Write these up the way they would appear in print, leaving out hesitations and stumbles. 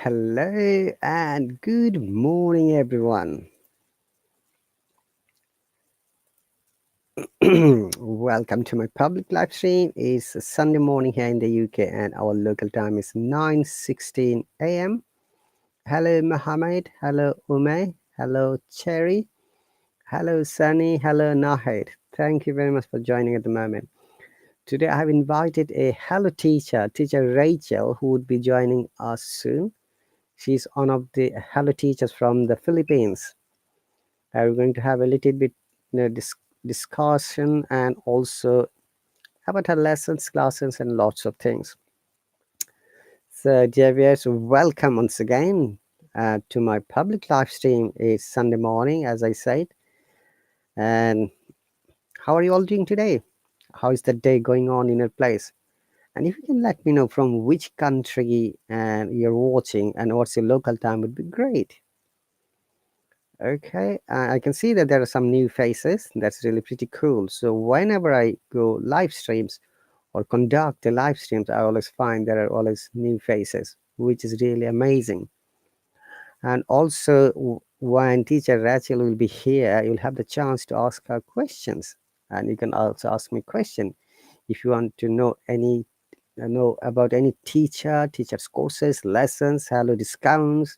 Hello and good morning, everyone. Welcome to my public live stream. It's a Sunday morning here in the UK, and our local time is 9:16 a.m. Hello, Mohammed. Hello, Ume. Hello, Cherry. Hello, Sunny. Hello, Nahid. Thank you very much for joining at the moment. Today, I have invited a hello teacher, Teacher Rachel, who would be joining us soon. She's one of the hello teachers from the Philippines. We're going to have a little bit discussion and also about her lessons, classes, and lots of things. So, dear viewers, welcome once again to my public live stream. It's Sunday morning, as I said. And how are you all doing today? How is the day going on in your place? And if you can let me know from which country and you're watching and what's your local time, would be great. Okay, I can see that there are some new faces. That's really pretty cool. So whenever I go live streams or conduct the live streams, I always find there are always new faces, which is really amazing. And also, when Teacher Rachel will be here, you'll have the chance to ask her questions, and you can also ask me question if you want to know about any teacher's courses, lessons, hello discounts,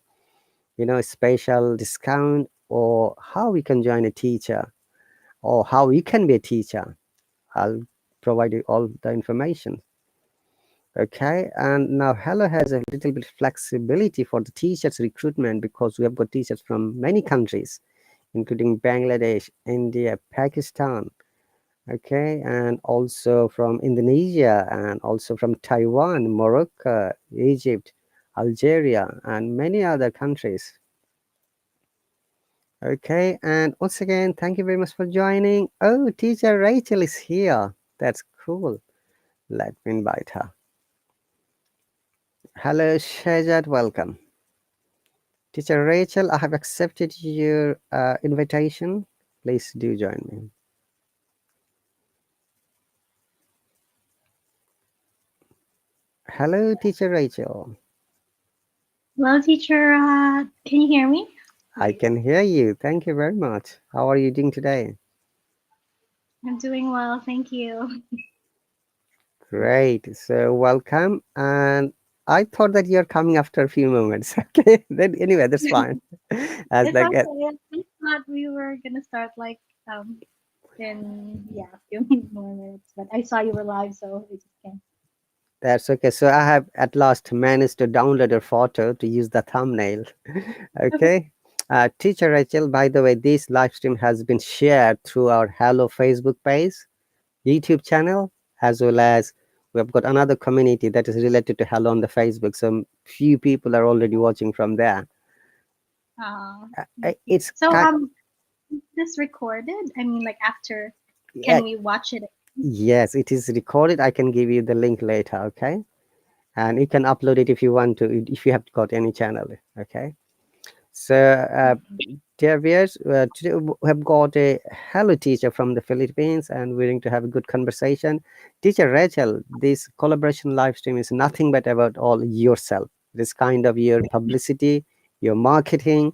special discount, or how we can join a teacher, or how you can be a teacher. I'll provide you all the information. Okay, and now Hello has a little bit flexibility for the teachers recruitment because we have got teachers from many countries, including Bangladesh, India, Pakistan, okay, and also from Indonesia, and also from Taiwan, Morocco, Egypt, Algeria, and many other countries. Okay, and once again, thank you very much for joining. Oh, Teacher Rachel is here. That's cool. Let me invite her. Hello, Shajat, welcome. Teacher Rachel, I have accepted your invitation. Please do join me. Hello, Teacher Rachel. Hello, teacher. Can you hear me? I can hear you. Thank you very much. How are you doing today? I'm doing well, thank you. Great. So welcome. And I thought that you're coming after a few moments. Okay. Then anyway, that's fine. As It's like okay. I thought we were gonna start like in a few more minutes, but I saw you were live, so I just can't. that's okay. So I have at last managed to download your photo to use the thumbnail. Okay. Okay. Teacher Rachel, by the way, this live stream has been shared through our Hello Facebook page, YouTube channel, as well as we've got another community that is related to Hello on the Facebook. So few people are already watching from there. Thank you. It's So kind, is this recorded? I mean, like after, yeah, can we watch it? yes, it is recorded. I can give you the link later. Okay. And you can upload it if you want to, if you have got any channel. Okay. So, dear viewers, today we have got a hello teacher from the Philippines, and we're going to have a good conversation. Teacher Rachel, this collaboration live stream is nothing but about all yourself. This kind of your publicity, your marketing,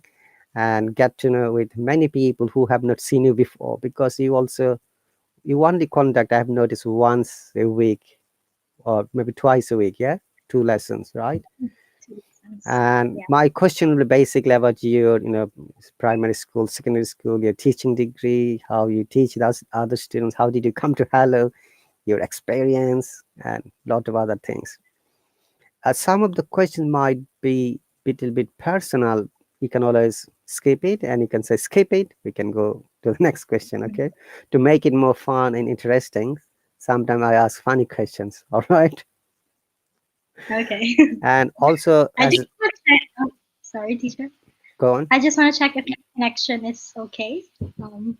and get to know with many people who have not seen you before, because you only conduct, I have noticed, once a week or maybe twice a week, yeah, two lessons, right? Two cents. And Yeah. my question will be basically about your, primary school, secondary school, your teaching degree, how you teach those other students, how did you come to Hello, your experience, and a lot of other things. Some of the questions might be a little bit personal. You can always skip it, and you can say skip it. We can go to the next question, okay? To make it more fun and interesting, sometimes I ask funny questions, all right? Okay. And also, I as just want to check. Oh, sorry, teacher. go on. I just want to check if the connection is okay. Um,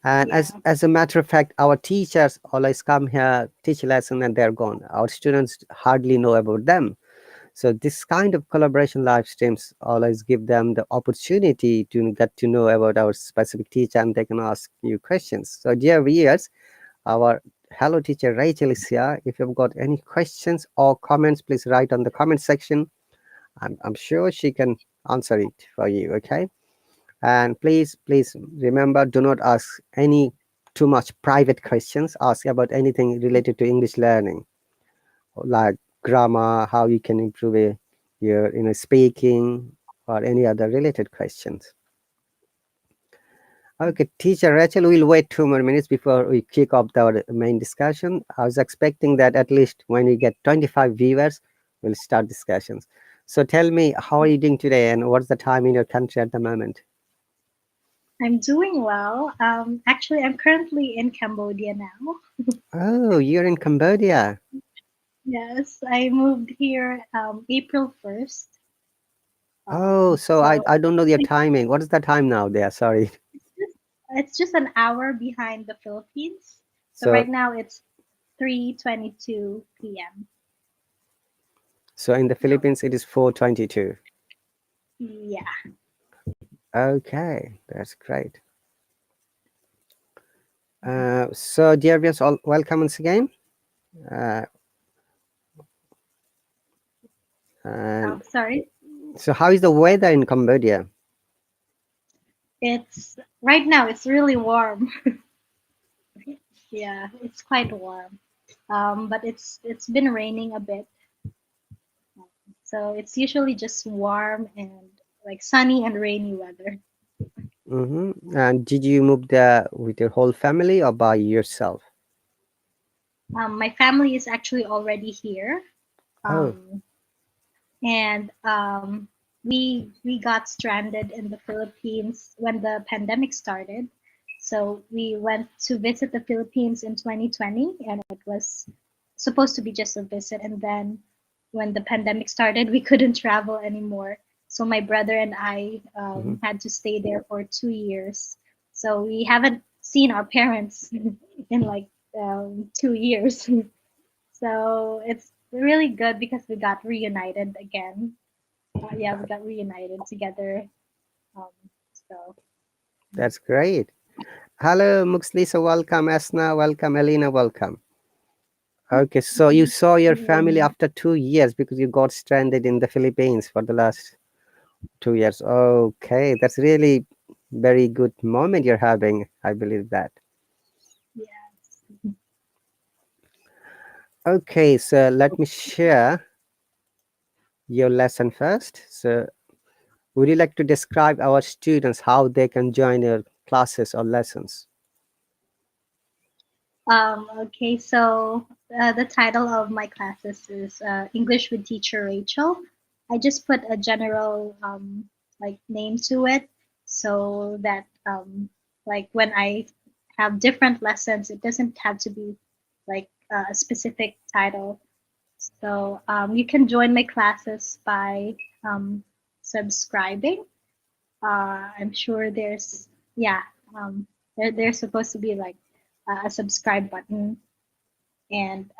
And yeah. as a matter of fact, our teachers always come here, teach lesson, and they're gone. Our students hardly know about them. So this kind of collaboration live streams always give them the opportunity to get to know about our specific teacher, and they can ask you questions. So dear viewers, our hello teacher Rachel is here. If you've got any questions or comments, please write on the comment section. I'm sure she can answer it for you. Okay. And please remember, do not ask any too much private questions. Ask about anything related to English learning, like grammar, how you can improve your speaking, or any other related questions. Okay, teacher Rachel, we'll wait 2 more minutes before we kick off our main discussion. I was expecting that at least when we get 25 viewers, we'll start discussions. So tell me, how are you doing today, and what's the time in your country at the moment? I'm doing well. Actually, I'm currently in Cambodia now. Oh, you're in Cambodia. Yes, I moved here April 1st. Oh, so I, So I don't know your timing. What is the time now there? Sorry. it's just an hour behind the Philippines. So So right now it's 3:22 p.m. so in the Philippines it is 4:22. Yeah. Okay, that's great. So dear viewers, all welcome once again. Uh, and Sorry. so how is the weather in Cambodia? It's right now it's really warm. Yeah, it's quite warm. But it's been raining a bit. So it's usually just warm and like sunny and rainy weather. And did you move there with your whole family or by yourself? My family is actually already here. Oh. Um, and we got stranded in the Philippines when the pandemic started. So we went to visit the Philippines in 2020, and it was supposed to be just a visit. And then when the pandemic started, we couldn't travel anymore. So my brother and I Mhm. had to stay there for 2 years. So we haven't seen our parents in like 2 years. So it's really good because we got reunited again. Yeah, we got reunited together. Um, so That's great. Hello, Muxlisa, welcome. Asna, welcome. Elena, welcome. Okay, so you saw your family after 2 years because you got stranded in the Philippines for the last 2 years. Okay, that's really very good moment you're having. I believe that. yeah. Okay, so let me share your lesson first. So, would you like to describe our students how they can join your classes or lessons? Okay, so the title of my classes is English with Teacher Rachel. I just put a general like name to it so that like when I have different lessons, it doesn't have to be like a specific title. So you can join my classes by subscribing. I'm sure there's yeah there's supposed to be like a subscribe button, and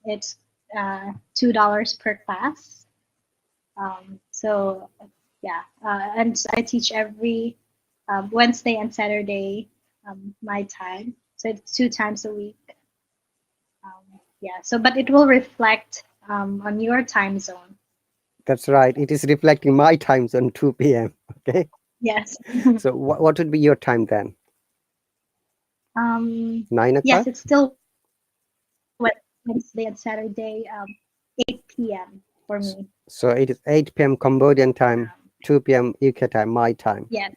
it's $2 per class. So yeah, and I teach every Wednesday and Saturday my time, so it's 2 times a week. Yeah, so but it will reflect on your time zone. That's right. It is reflecting my times on 2 p.m. Okay. Yes. So, what would be your time then? Nine Yes, o'clock. it's still Wednesday and Saturday, 8 p.m. for me. So it is 8 p.m. Cambodian time, Um, 2 p.m. UK time, my time. yes,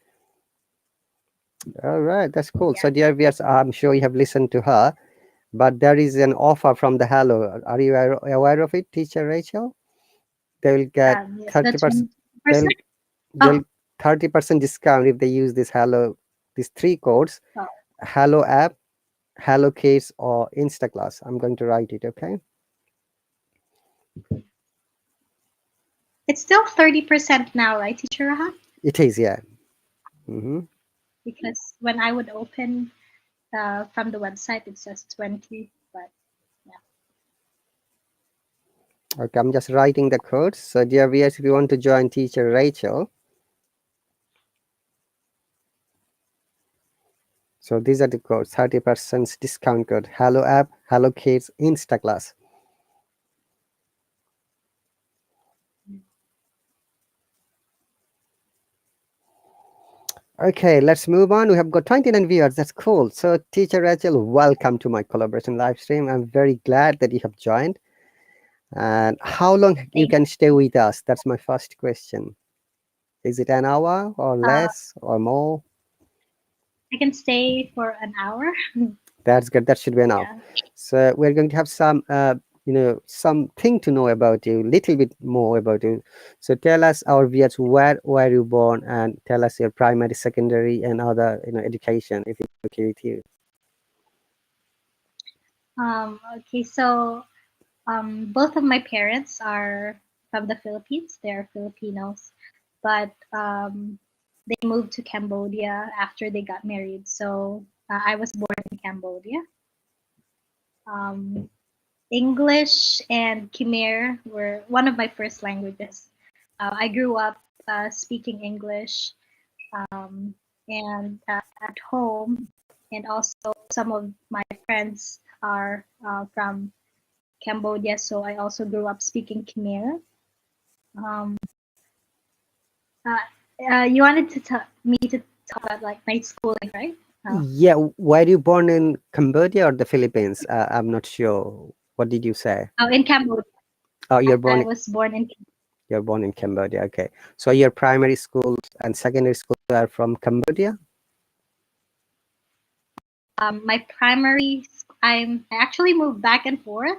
All right, that's cool. So, yes, dear viewers, I'm sure you have listened to her, but there is an offer from the Hallo. Are you aware of it, Teacher Rachel? They will get yes. The 30%. 20%. They'll Oh, they'll 30% discount if they use this Hallo, these three codes: oh, Hallo app, Hallo Kids, or Instaclass. I'm going to write it. Okay. it's still 30% now, right, Teacher Rahat? It is, yeah. Hmm. Because when I would open from the website, it says 20, but yeah. Okay, I'm just writing the codes. So, dear viewers, if you want to join Teacher Rachel, so these are the codes: 30% discount code, Hello app, Hello Kids, Instaclass. Okay, let's move on. We have got 29 viewers. That's cool. So, Teacher Rachel, welcome to my collaboration live stream. I'm very glad that you have joined. And how long you Thank can stay with us? That's my first question. Is it an hour or uh, less or more? I can stay for an hour. That's good. That should be enough. Yeah. So we're going to have some, something to know about you, little bit more about you. So tell us, our viewers, where were you born, and tell us your primary, secondary, and other, education, if it's okay with you. Okay, so both of my parents are from the Philippines. They're Filipinos, but they moved to Cambodia after they got married. So I was born in Cambodia. Um, English and Khmer were one of my first languages. I grew up speaking English um, and at home, and also some of my friends are from Cambodia, so I also grew up speaking Khmer. Um, you wanted to me to talk about like my schooling, right? Oh, Yeah, were you born in Cambodia or the Philippines? I'm not sure. What did you say? oh, in Cambodia. Oh, I was born in. you're born in Cambodia. Okay. So your primary schools and secondary schools are from Cambodia? My primary. I actually moved back and forth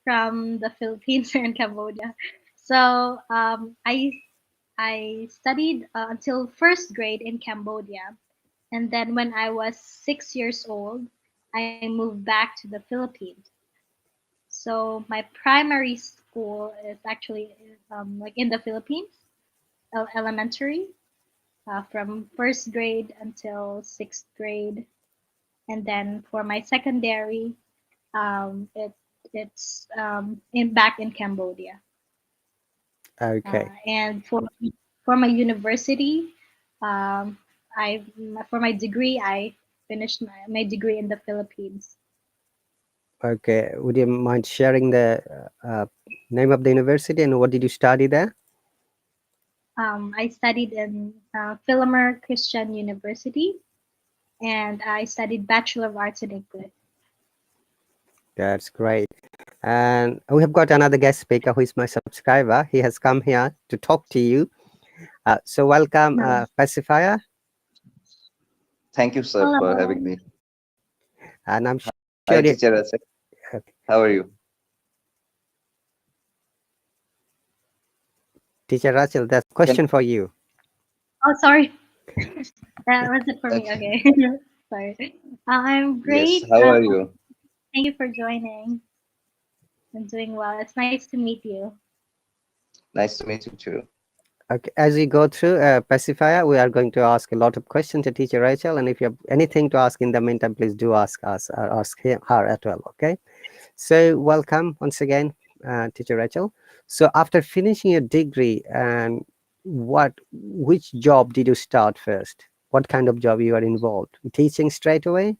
from the Philippines and Cambodia. So I studied until first grade in Cambodia, and then when I was 6 years old, I moved back to the Philippines. So my primary school is actually like in the Philippines, elementary, from first grade until sixth grade, and then for my secondary, it's in back in Cambodia. Okay. And for my university, um, I for my degree, I finished my degree in the Philippines. Okay. Would you mind sharing the name of the university and what did you study there? I studied in Philomer Christian University, and I studied Bachelor of Arts in English. That's great. And we have got another guest speaker who is my subscriber. He has come here to talk to you. So welcome, No. Pacifier. Thank you, sir, for Hello. having me. And I'm sure Hi, you, teacher Asif. okay. How are you? Teacher Rachel, that's a Can, question for you. Oh, sorry. That was it for me. okay. Okay. Sorry. I'm Yes, great. how are you? Thank you for joining. I'm doing well. It's nice to meet you. Nice to meet you too. Okay, as we go through Pacifier, we are going to ask a lot of questions to Teacher Rachel. And if you have anything to ask in the meantime, please do ask us or ask her as well. Okay. So welcome once again, Teacher Rachel. So after finishing your degree, and which job did you start first? What kind of job you are involved? Teaching straight away?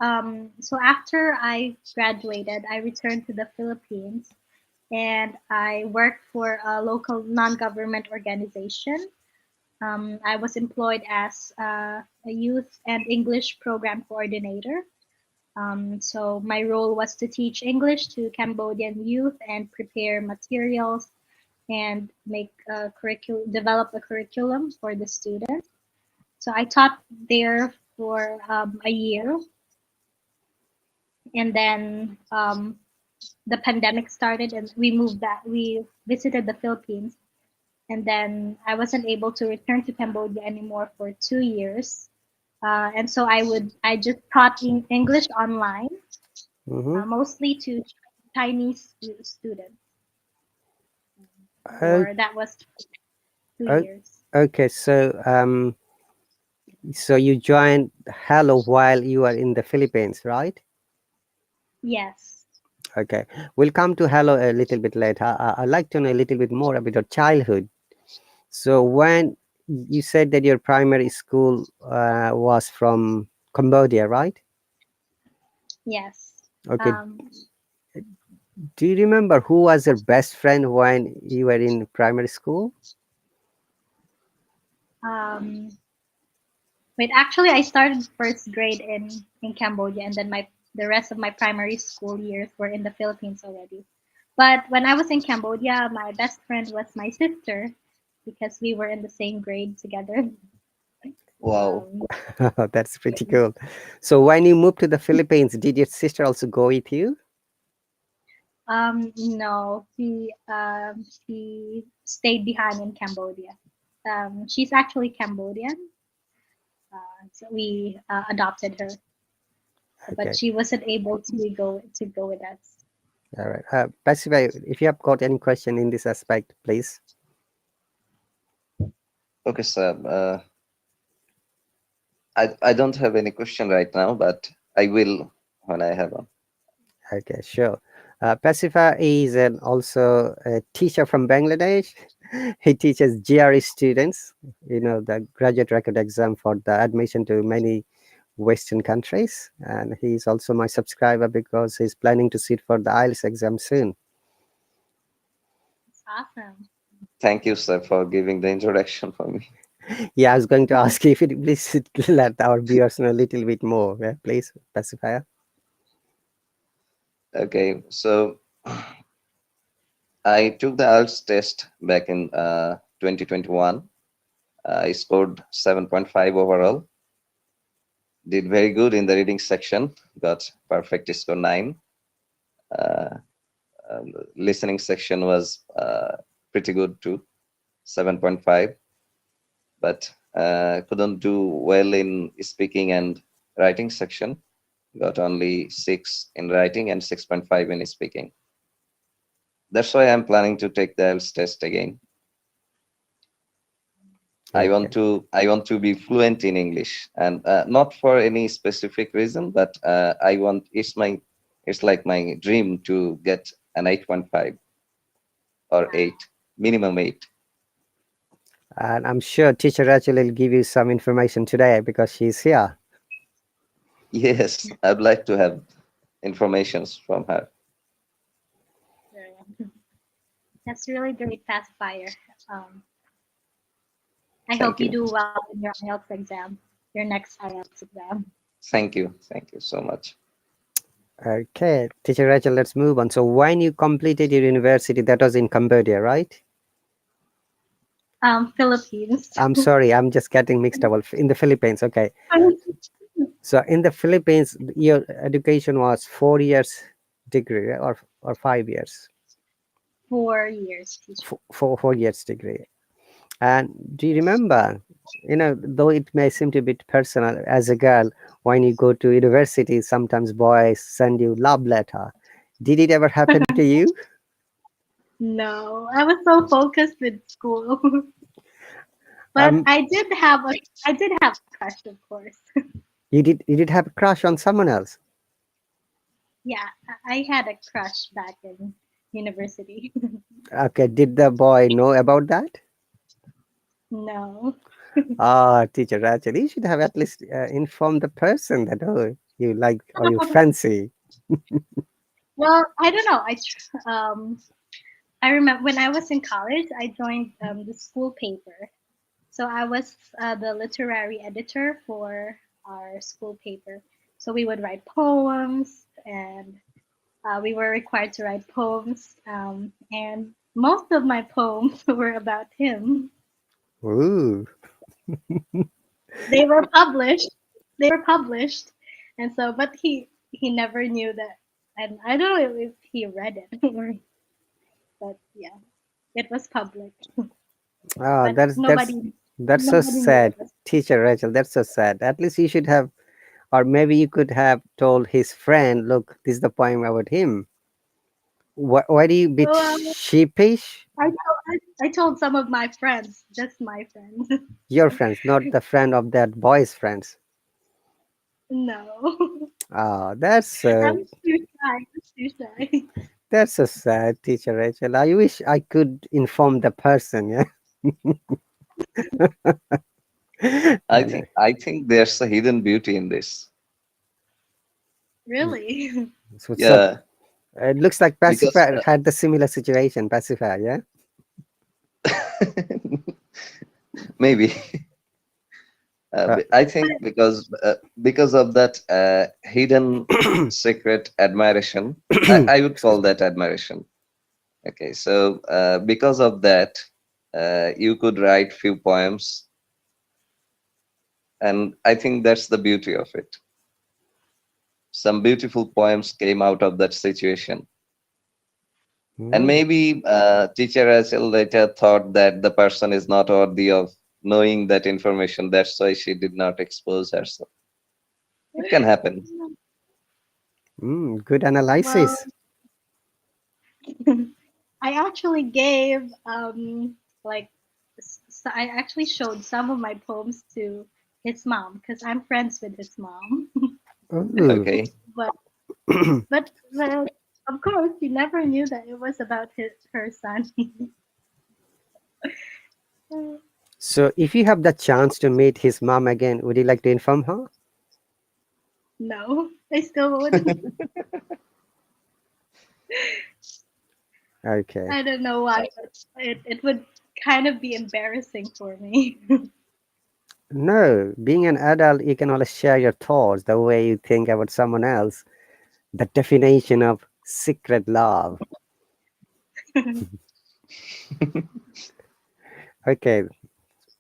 So after I graduated, I returned to the Philippines and I worked for a local non-government organization. I was employed as a youth and English program coordinator. So my role was to teach English to Cambodian youth and prepare materials and make a develop a curriculum for the students. So I taught there for a year, and then the pandemic started, and we moved back. We visited the Philippines, and then I wasn't able to return to Cambodia anymore for 2 years. And so I just taught in English online, Mm-hmm. mostly to Chinese students. Oh, For that was two oh, years. okay. So you joined Hello while you are in the Philippines, right? Yes. Okay. We'll come to Hello a little bit later. I'd like to know a little bit more about your childhood. So when you said that your primary school was from Cambodia, right? Yes. Okay. Um, Do you remember who was your best friend when you were in primary school? Um, Wait, actually, I started first grade in Cambodia, and then my the rest of my primary school years were in the Philippines already. But when I was in Cambodia, my best friend was my sister because we were in the same grade together. Wow. Um, That's pretty cool. So when you moved to the Philippines, did your sister also go with you? no, she stayed behind in Cambodia. She's actually Cambodian, so we adopted her, but Okay. she wasn't able to go with us. All right. Pacifier, if you have got any question in this aspect, please. Okay, sir. I don't have any question right now, but I will when I have one. Okay, sure. Pacifier is also a teacher from Bangladesh. He teaches GRE students, the graduate record exam for the admission to many Western countries. And he's also my subscriber because he's planning to sit for the IELTS exam soon. It's awesome. Thank you, sir, for giving the introduction for me. Yeah, I was going to ask you if you please let our viewers know a little bit more. Yeah, please, Pacifier. Okay, so I took the IELTS test back in 2021. I scored 7.5 overall. Did very good in the reading section. Got perfect score 9. Uh, Listening section was pretty good too, 7.5. But couldn't do well in speaking and writing section. Got only 6 in writing and 6.5 in speaking. That's why I'm planning to take the IELTS test again. Okay. I want to be fluent in English, and not for any specific reason, but it's like my dream to get an 8.5 or Wow. 8, minimum 8. And I'm sure teacher Rachel will give you some information today because she's here. Yes, I'd like to have informations from her. Sure. That's really great pacifier. Um, I hope Thank you you. do well in your IELTS exam, your next IELTS exam. Thank you. Thank you so much. Okay, teacher Rachel, let's move on. So when you completed your university, that was in Cambodia, right? Philippines. I'm sorry, I'm just getting mixed up. In the Philippines, okay. So in the Philippines, your education was 4 years degree, or 5 years, 4 years, teacher. 4 years degree. And do you remember, though it may seem to be personal, as a girl, when you go to university, sometimes boys send you love letter. Did it ever happen to you? No, I was so focused with school, but Um, I did have a crush, of course. you did have a crush on someone else. Yeah, I had a crush back in university. Okay, did the boy know about that? No. Ah, teacher, actually, you should have at least informed the person that, oh, you like or you fancy. Well, I don't know. I remember when I was in college, I joined the school paper. So I was the literary editor for our school paper. So we would write poems, and we were required to write poems. And most of my poems were about him. Ooh. They were published. They were published, and so, but he never knew that, and I don't know if he read it, but yeah, it was public. Ah, But that's so nobody knew it sad, was. teacher Rachel. That's so sad. At least you should have, or maybe you could have told his friend, look, this is the poem about him. Why do you bit Well, sheepish? I told some of my friends, just my friends. Your friends, not the friend of that boy's friends. No, Ah, I was too shy. I was too shy. that's so sad, teacher Rachel. I wish I could inform the person. Yeah. And, I think there's a hidden beauty in this. Really? so Yeah, it looks like because Pacifier had the similar situation. Pacifier, yeah. maybe. Uh, I think because of that hidden secret admiration, I would call that admiration. Okay, so because of that, you could write few poems, and I think that's the beauty of it. Some beautiful poems came out of that situation, and mm, maybe teacher Rachel later thought that the person is not worthy of knowing that information. That's why she did not expose herself. It can happen. good Well, analysis. I actually gave like I actually showed some of my poems to his mom because I'm friends with his mom. Oh, Okay. but but of course he never knew that it was about her son. so if you have the chance to meet his mom again, would you like to inform her? No, I still wouldn't. Okay. I don't know why, but it would kind of be embarrassing for me. No, being an adult, you can always share your thoughts, the way you think about someone else, the definition of secret love. Okay,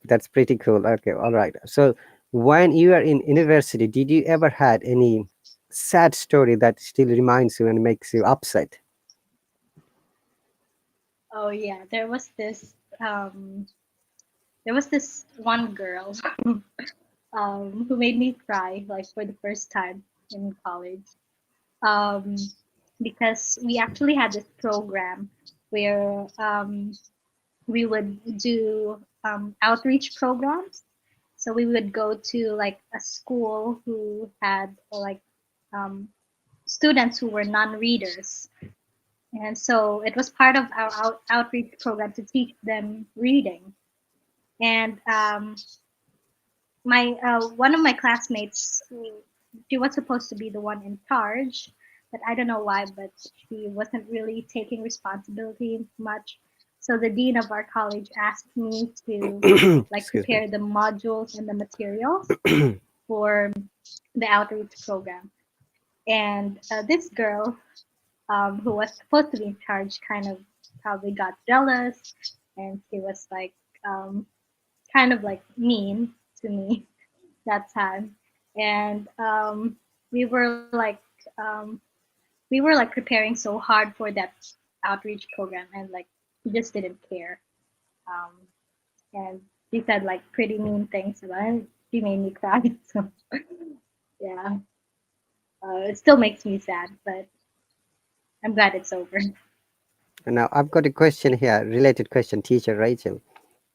that's pretty cool. Okay, all right. So, when you are in university, did you ever had any sad story that still reminds you and makes you upset? Oh yeah, um there was this one girl who made me cry like for the first time in college. Um, because we actually had this program where we would do outreach programs. So we would go to like a school who had like um, students who were non-readers, and so it was part of our outreach program to teach them reading. And my one of my classmates, she was supposed to be the one in charge, but I don't know why, but she wasn't really taking responsibility much. So the dean of our college asked me to like Excuse me. prepare the modules and the materials for the outreach program. And this girl, who was supposed to be in charge, kind of probably got jealous, and she was like um, kind of like mean to me that time. And we were like um, we were like preparing so hard for that outreach program, and like he just didn't care. Um, and she said like pretty mean things about it. She made me cry. So yeah, it still makes me sad, but I'm glad it's over. Now, I've got a question here, related question, teacher Rachel.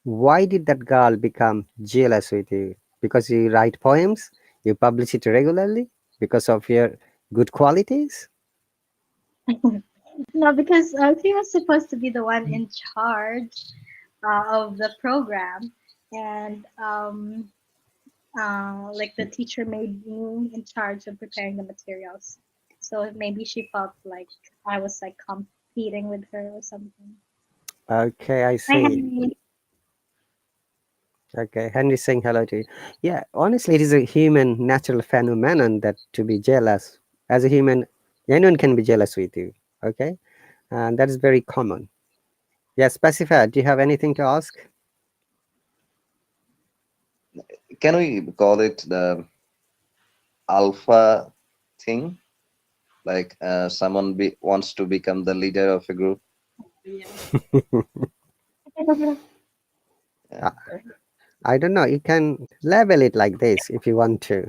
Why did that girl become jealous with you? Because you write poems, you publish it regularly, because of your good qualities? No, because she was supposed to be the one in charge of the program, and like the teacher made me in charge of preparing the materials. So maybe she felt like I was like competing with her or something. Okay, I Hi, see. Henry. Okay, Henry saying hello to you. Yeah, honestly, it is a human natural phenomenon that to be jealous. As a human, anyone can be jealous with you. Okay, and that is very common. Yeah, specify. Do you have anything to ask? Can we call it the alpha thing? Like wants to become the leader of a group. Yeah. Yeah. I, I don't know. You can label it like this if you want to.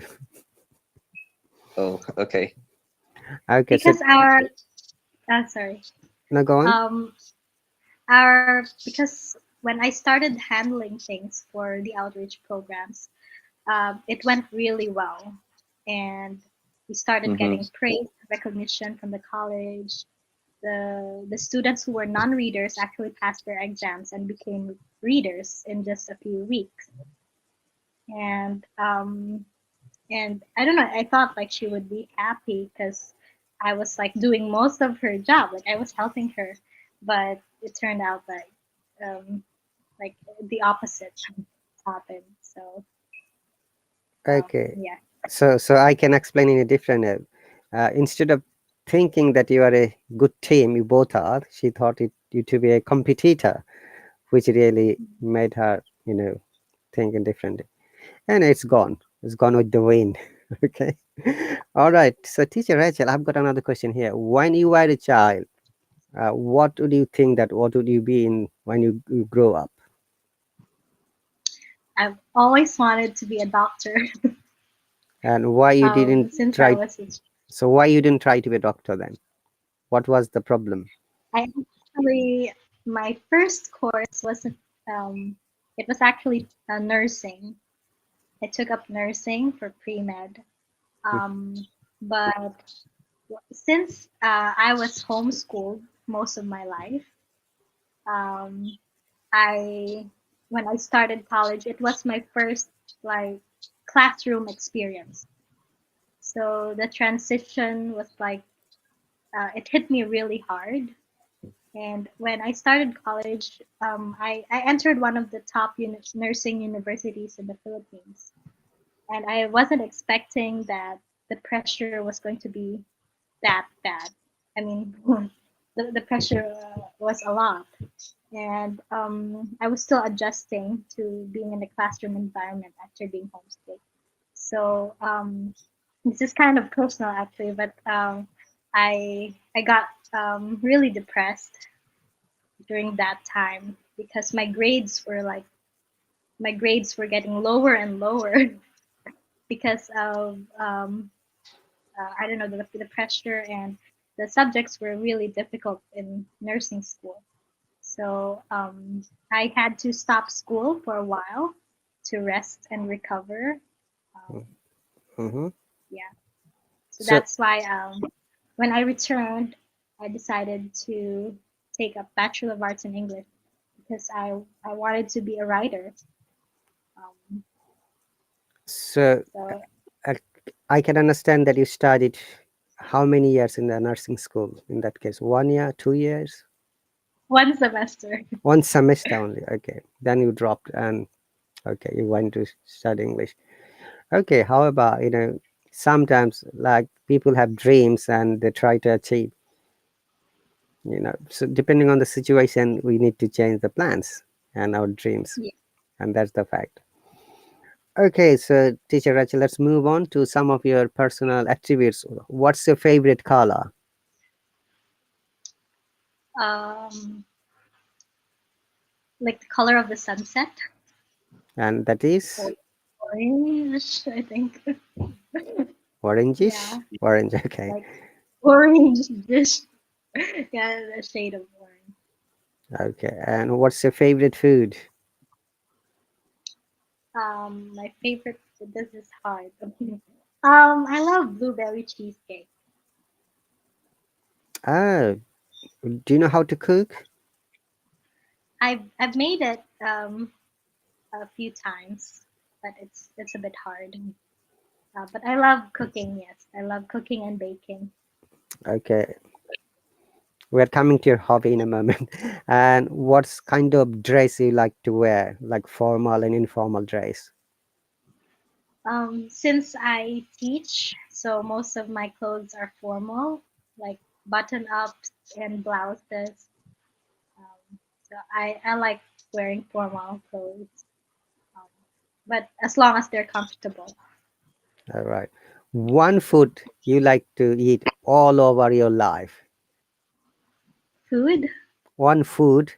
Oh, okay. Okay, so Because our sorry, now go on. um, our because when I started handling things for the outreach programs, it went really well, and we started Mm-hmm. getting praise, recognition from the college. The students who were non-readers actually passed their exams and became readers in just a few weeks. And and I don't know, I thought like she would be happy because I was like doing most of her job, like I was helping her, but it turned out um, like the opposite happened. So Okay. Yeah. So I can explain in a different way. Instead of thinking that you are a good team, you both are, she thought you to be a competitor, which really made her, think in different. And it's gone. It's gone with the wind. Okay. All right. So, teacher Rachel, I've got another question here. When you were a child, what would you think that what would you be in when you grow up? I've always wanted to be a doctor And why you didn't since I try? was a So, why you didn't try to be a doctor then? What was the problem? I actually my first course wasn't it was actually nursing. I took up nursing for pre-med. Um, but since I was homeschooled most of my life, um, I when I started college, it was my first like classroom experience. So the transition was like it hit me really hard. And when I started college, I entered one of the top nursing universities in the Philippines. And I wasn't expecting that the pressure was going to be that bad. I mean, the pressure was a lot. And I was still adjusting to being in the classroom environment after being homeschooled. So this is kind of personal actually, but I got really depressed during that time because my grades were getting lower and lower because of I don't know the pressure, and the subjects were really difficult in nursing school. So I had to stop school for a while to rest and recover. Um, Mm-hmm. yeah, so So, that's why when I returned, I decided to take a Bachelor of Arts in English because I wanted to be a writer. Um, so so I, I can understand that you studied how many years in the nursing school? In that case, 1 year, 2 years, one semester. one semester only. Okay, then you dropped and okay, you went to study English. Okay, how about sometimes like people have dreams and they try to achieve. So depending on the situation, we need to change the plans and our dreams, Yeah. and that's the fact. Okay, so teacher Rachel, let's move on to some of your personal attributes. What's your favorite color? Um, like the color of the sunset, And that or is orange, I think. orangish? Yeah, Orange, okay. like orange, just yeah, the shade of orange. Okay, and what's your favorite food? My favorite. This is hard. I love blueberry cheesecake. Oh, do you know how to cook? I've made it a few times, but it's a bit hard. But I love cooking. Yes, I love cooking and baking. Okay, we're coming to your hobby in a moment. And what's kind of dress you like to wear, like formal and informal dress? Since I teach, so most of my clothes are formal, like button ups and blouses. So I like wearing formal clothes, um, but as long as they're comfortable. All right. One food you like to eat all over your life. Food, One food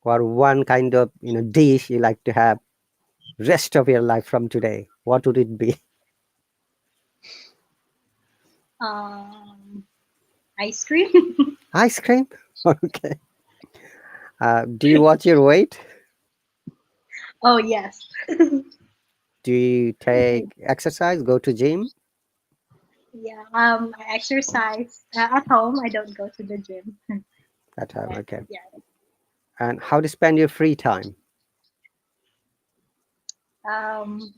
or one kind of dish you like to have rest of your life from today. What would it be? um, ice cream. Ice cream. Okay. Do you watch your weight? Oh yes, Do you I, take exercise? Go to gym yeah. I exercise at home. I don't go to the gym. at home? But Okay. yeah, And how to spend your free time? um,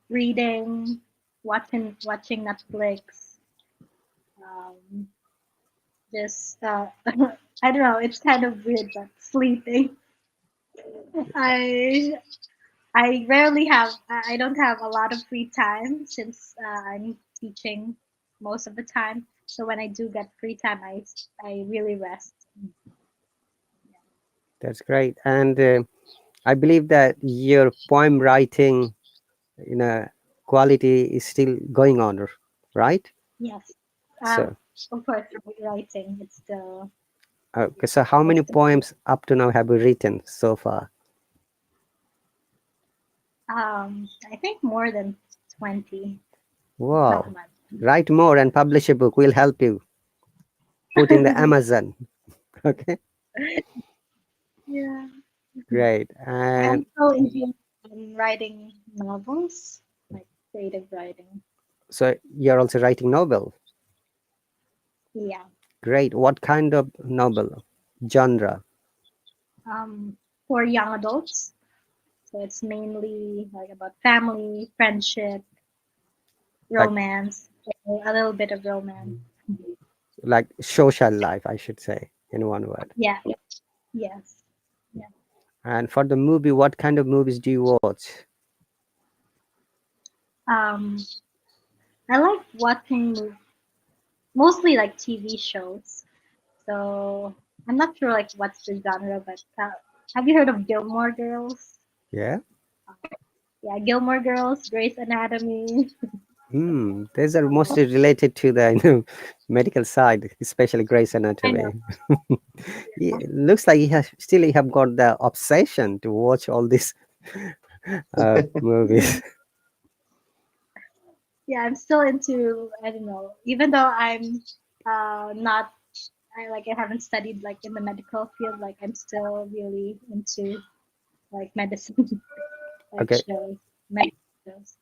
reading, watching Netflix. Um, just I don't know. It's kind of weird, but sleeping. I I rarely have. I don't have a lot of free time since I'm teaching most of the time. So when I do get free time, I really rest. That's great. And I believe that your poem writing, you know, quality is still going on, right? Yes. So, Of course, writing. It's the so how many most important. poems up to now have you written so far? I think more than 20. It's not Wow. much. Write more and publish a book. We'll help you. Put in the Amazon. Okay. Yeah. Great. I'm And so into writing novels, like creative writing. so you're also writing novel. Yeah. Great. What kind of novel? Genre? Um, for young adults. So it's mainly like about family, friendship, Like romance, a little bit of romance. like social life, I should say, in one word. Yeah. Yes. Yeah. And for the movie, what kind of movies do you watch? Um, I like watching mostly like TV shows. So I'm not sure like what's the genre, but have you heard of Gilmore Girls? Yeah. Yeah, Gilmore Girls, Grey's Anatomy. These are So mostly related to the medical side, especially Grey's I know. Anatomy. Yeah, looks like you have got the obsession to watch all these movies. Yeah, I'm still into, I don't know, even though I'm not, I haven't studied like in the medical field, like I'm still really into like medicine, like Okay. shows, medical shows.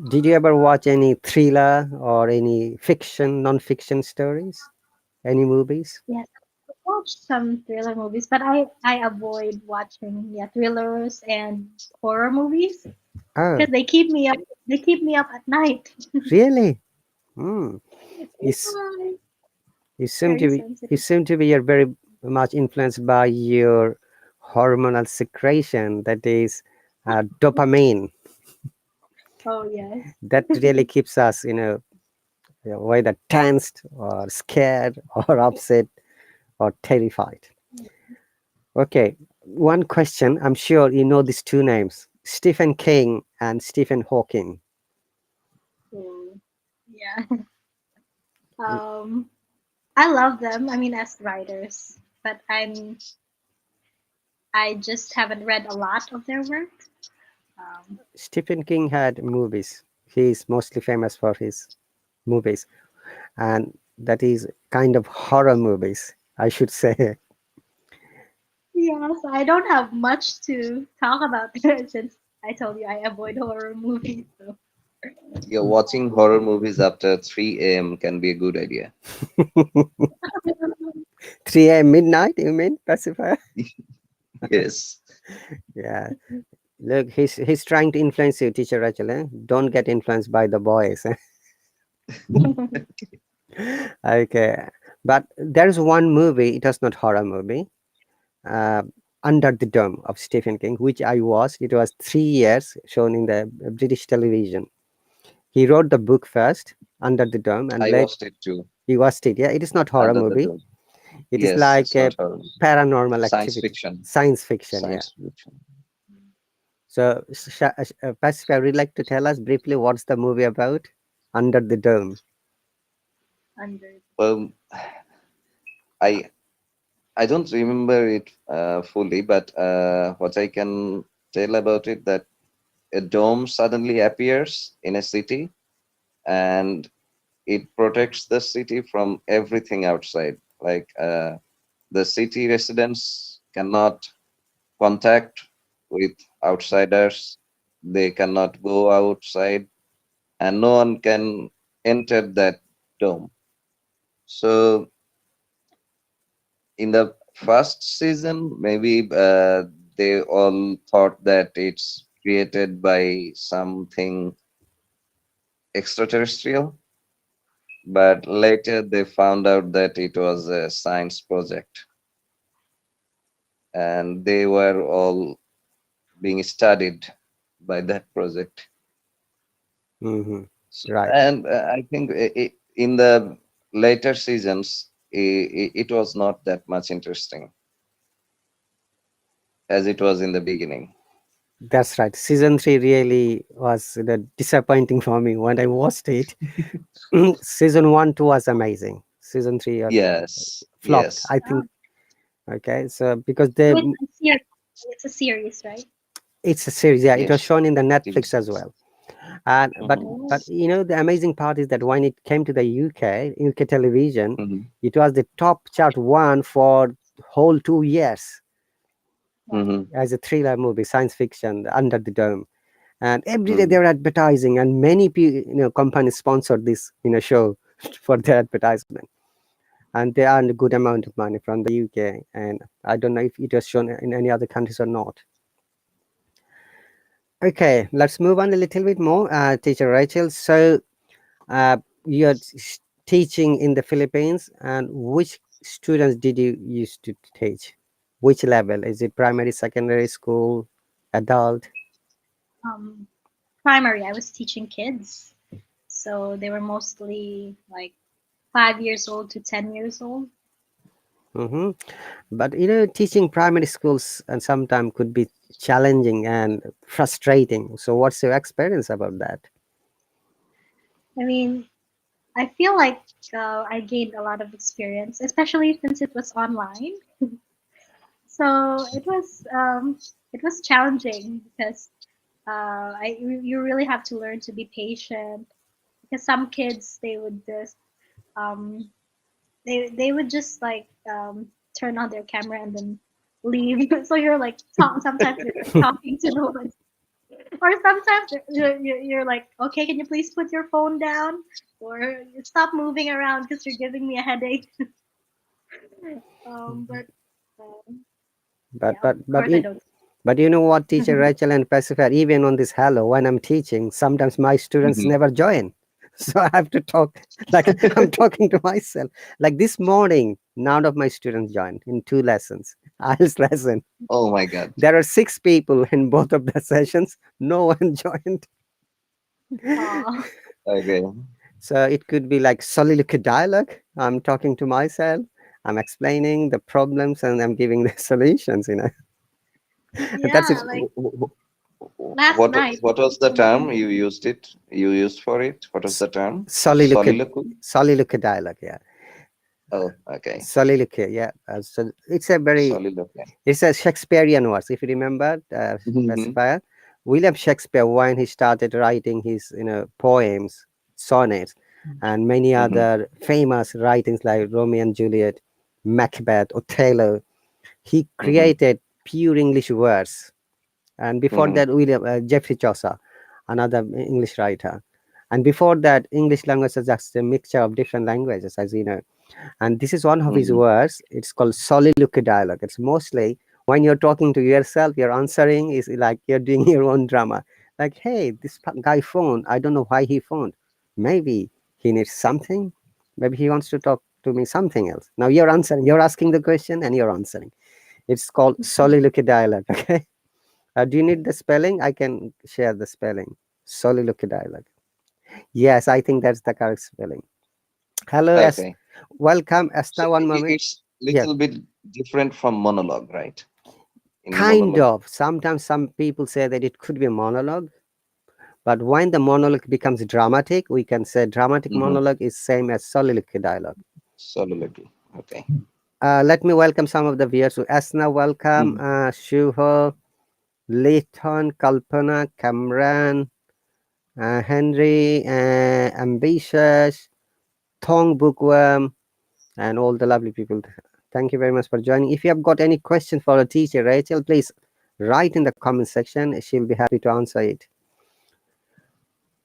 Did you ever watch any thriller or any fiction, non-fiction stories? Any movies? Yes, I watched some thriller movies, but I avoid watching, yeah, thrillers and horror movies Oh, because they keep me up at night. really? Hmm. You, s- Yeah, you seem very to be you sensitive. seem to be you're very much influenced by your hormonal secretion, that is dopamine. Oh yes. That really keeps us, whether tensed or scared or upset or terrified. Okay, one question. I'm sure you know these two names, Stephen King and Stephen Hawking. So, yeah. Um, I love them. I mean, as writers, but I just haven't read a lot of their work. Um, Stephen King had movies. He's mostly famous for his movies, and that is kind of horror movies, I should say. yes, I don't have much to talk about there since I told you I avoid horror movies. So Yeah, watching horror movies after 3 a.m. can be a good idea. 3 a.m. midnight, you mean, pacifier? Yes. Yeah. Look, he's trying to influence you, teacher Rachel. Eh? Don't get influenced by the boys. Eh? Okay. But there's one movie, it was not horror movie, uh, Under the Dome of Stephen King, which I watched. It was 3 years shown in the British television. He wrote the book first, Under the Dome, and I let watched it too. he watched it. Yeah, it is not horror Under the movie. Dome. It is Yes, like it's a not horror. paranormal Science activity, fiction. science fiction. Yeah. Science fiction. So, Pacifica, would you like to tell us briefly what's the movie about? Under the Dome. under Well, I I don't remember it fully, but what I can tell about it, that a dome suddenly appears in a city, and it protects the city from everything outside. Like the city residents cannot contact with outsiders, they cannot go outside, and no one can enter that dome. So in the first season, maybe they all thought that it's created by something extraterrestrial, but later they found out that it was a science project, and they were all being studied by that project. Hmm. Right. And I think in the later seasons, it was not that much interesting as it was in the beginning. That's right. Season 3 really was disappointing for me when I watched it. Season 1, 2 was amazing. Season 3 Yes, flopped, yes. I Oh, think. Okay, so because so they, it's a series, right? it's a series, yeah, it was Yes, shown in the TV Netflix as series. well. And Hmm. Oh, but the amazing part is that when it came to the UK television, Hmm. it was the top chart one for whole 2 years wow. Hmm. as a thriller movie, science fiction, Under the Dome. And every day they Hmm. were advertising, and many companies sponsored this show for their advertisement, and they earned a good amount of money from the UK. And I don't know if it was shown in any other countries or not. Okay, let's move on a little bit more, teacher Rachel. So uh, you're teaching in the Philippines, and which students did you used to teach? Which level? Is it primary, secondary school, adult? Um, Primary, I was teaching kids, so they were mostly like 5 years old to 10 years old. Hmm. But teaching primary schools and sometimes could be challenging and frustrating. So, what's your experience about that? I mean, I feel like I gained a lot of experience, especially since it was online. So it was challenging because you really have to learn to be patient because some kids they would just um, they would just like turn on their camera and then leave. So you're like sometimes you're like talking to no one, or sometimes you're like, okay, can you please put your phone down or you stop moving around because you're giving me a headache. But But yeah, but of but course I it, don't. but you know what, teacher Rachel and Pacifier, even on this Hello, when I'm teaching, sometimes my students Hmm. never join. So I have to talk like I'm talking to myself. Like this morning, none of my students joined in 2 lessons. IELTS lesson. Oh my God. There are 6 people in both of the sessions. No one joined. Oh, Okay. So it could be like soliloquy dialogue. I'm talking to myself. I'm explaining the problems and I'm giving the solutions. That's yeah, it. like last What night. what was the term you used it? You used for it? What was the term? Soliloquy, Soliloquy? soliloquy dialogue. Yeah, Oh, okay. soliloquy. Yeah. So Soliloquy. it's a Shakespearean words. If you remember, Hmm. specifier William Shakespeare, when he started writing his poems, sonnets, and many Hmm. other famous writings like Romeo and Juliet, Macbeth, Othello, he Hmm. created pure English words. And before Hmm. that, William Geoffrey Chaucer, another English writer. And before that, English language is just a mixture of different languages, as you know. And this is one of his Hmm. words. It's called soliloquy dialogue. It's mostly when you're talking to yourself, you're answering is like you're doing your own drama. Like, hey, this guy phoned. I don't know why he phoned. Maybe he needs something. Maybe he wants to talk to me something else. Now you're answering. You're asking the question and you're answering. It's called soliloquy dialogue. Okay. Do you need the spelling? I can share the spelling. Soliloquy dialogue. Yes, I think that's the correct spelling. Hello, Okay. welcome, So Esther. One moment. it's Yeah, little bit different from monologue, right? In the kind monologue. of. Sometimes some people say that it could be a monologue, but when the monologue becomes dramatic, we can say dramatic Hmm. monologue is same as soliloquy dialogue. Soliloquy. Okay. Let me welcome some of the viewers. So, Asna, welcome. Hmm. Shuho, Leighton, Kalpana, Kamran, Henry, Ambitious, Thong Bookworm, and all the lovely people. Thank you very much for joining. If you have got any question for a teacher, Rachel, please write in the comment section. She'll be happy to answer it.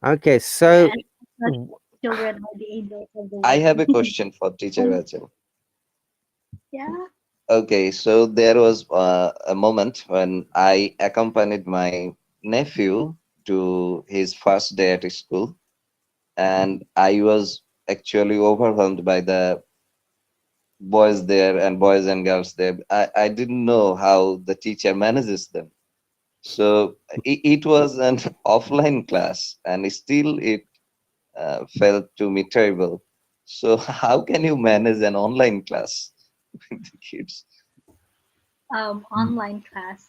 Okay, so Yes, such children are the angels of the I Lord. have a question for teacher And Rachel. yeah, Okay, so there was a moment when I accompanied my nephew to his first day at school, and I was actually overwhelmed by the boys there and boys and girls there. I didn't know how the teacher manages them. So it was an offline class, and still it felt to me terrible. So how can you manage an online class with the kids? Online class.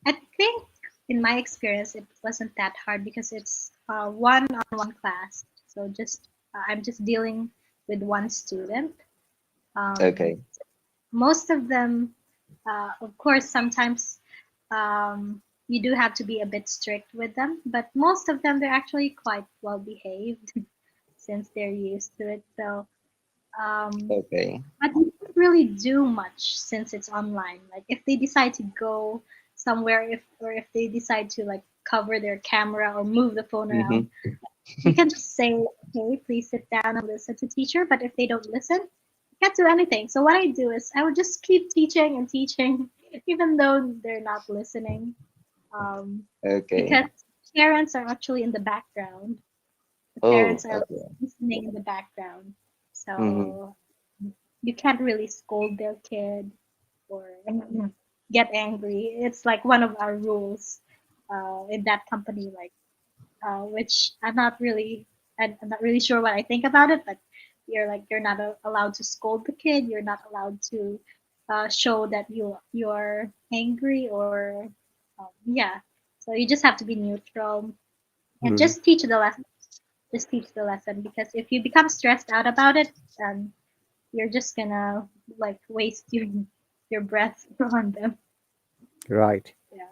I think in my experience, it wasn't that hard because it's one-on-one class. So I'm just dealing with one student. Um, Okay. Most of them, of course, sometimes you do have to be a bit strict with them, but most of them they're actually quite well behaved since they're used to it. So um, Okay. but you can't really do much since it's online. Like if they decide to go somewhere, if they decide to like cover their camera or move the phone Mm-hmm. around, you can just say, "Okay, please sit down and listen to teacher." But if they don't listen, you can't do anything. So what I do is I would just keep teaching and teaching, even though they're not listening, um, Okay. because parents are actually in the background. The Oh, parents are okay. listening in the background, Mm-hmm. so you can't really scold their kid or get angry. It's like one of our rules in that company, like which I'm not really sure what I think about it, but you're not allowed to scold the kid. You're not allowed to show that you're angry or yeah. So you just have to be neutral and Mm, just teach the lesson. Just teach the lesson because if you become stressed out about it, then you're just gonna like waste your breath on them. right. Yeah.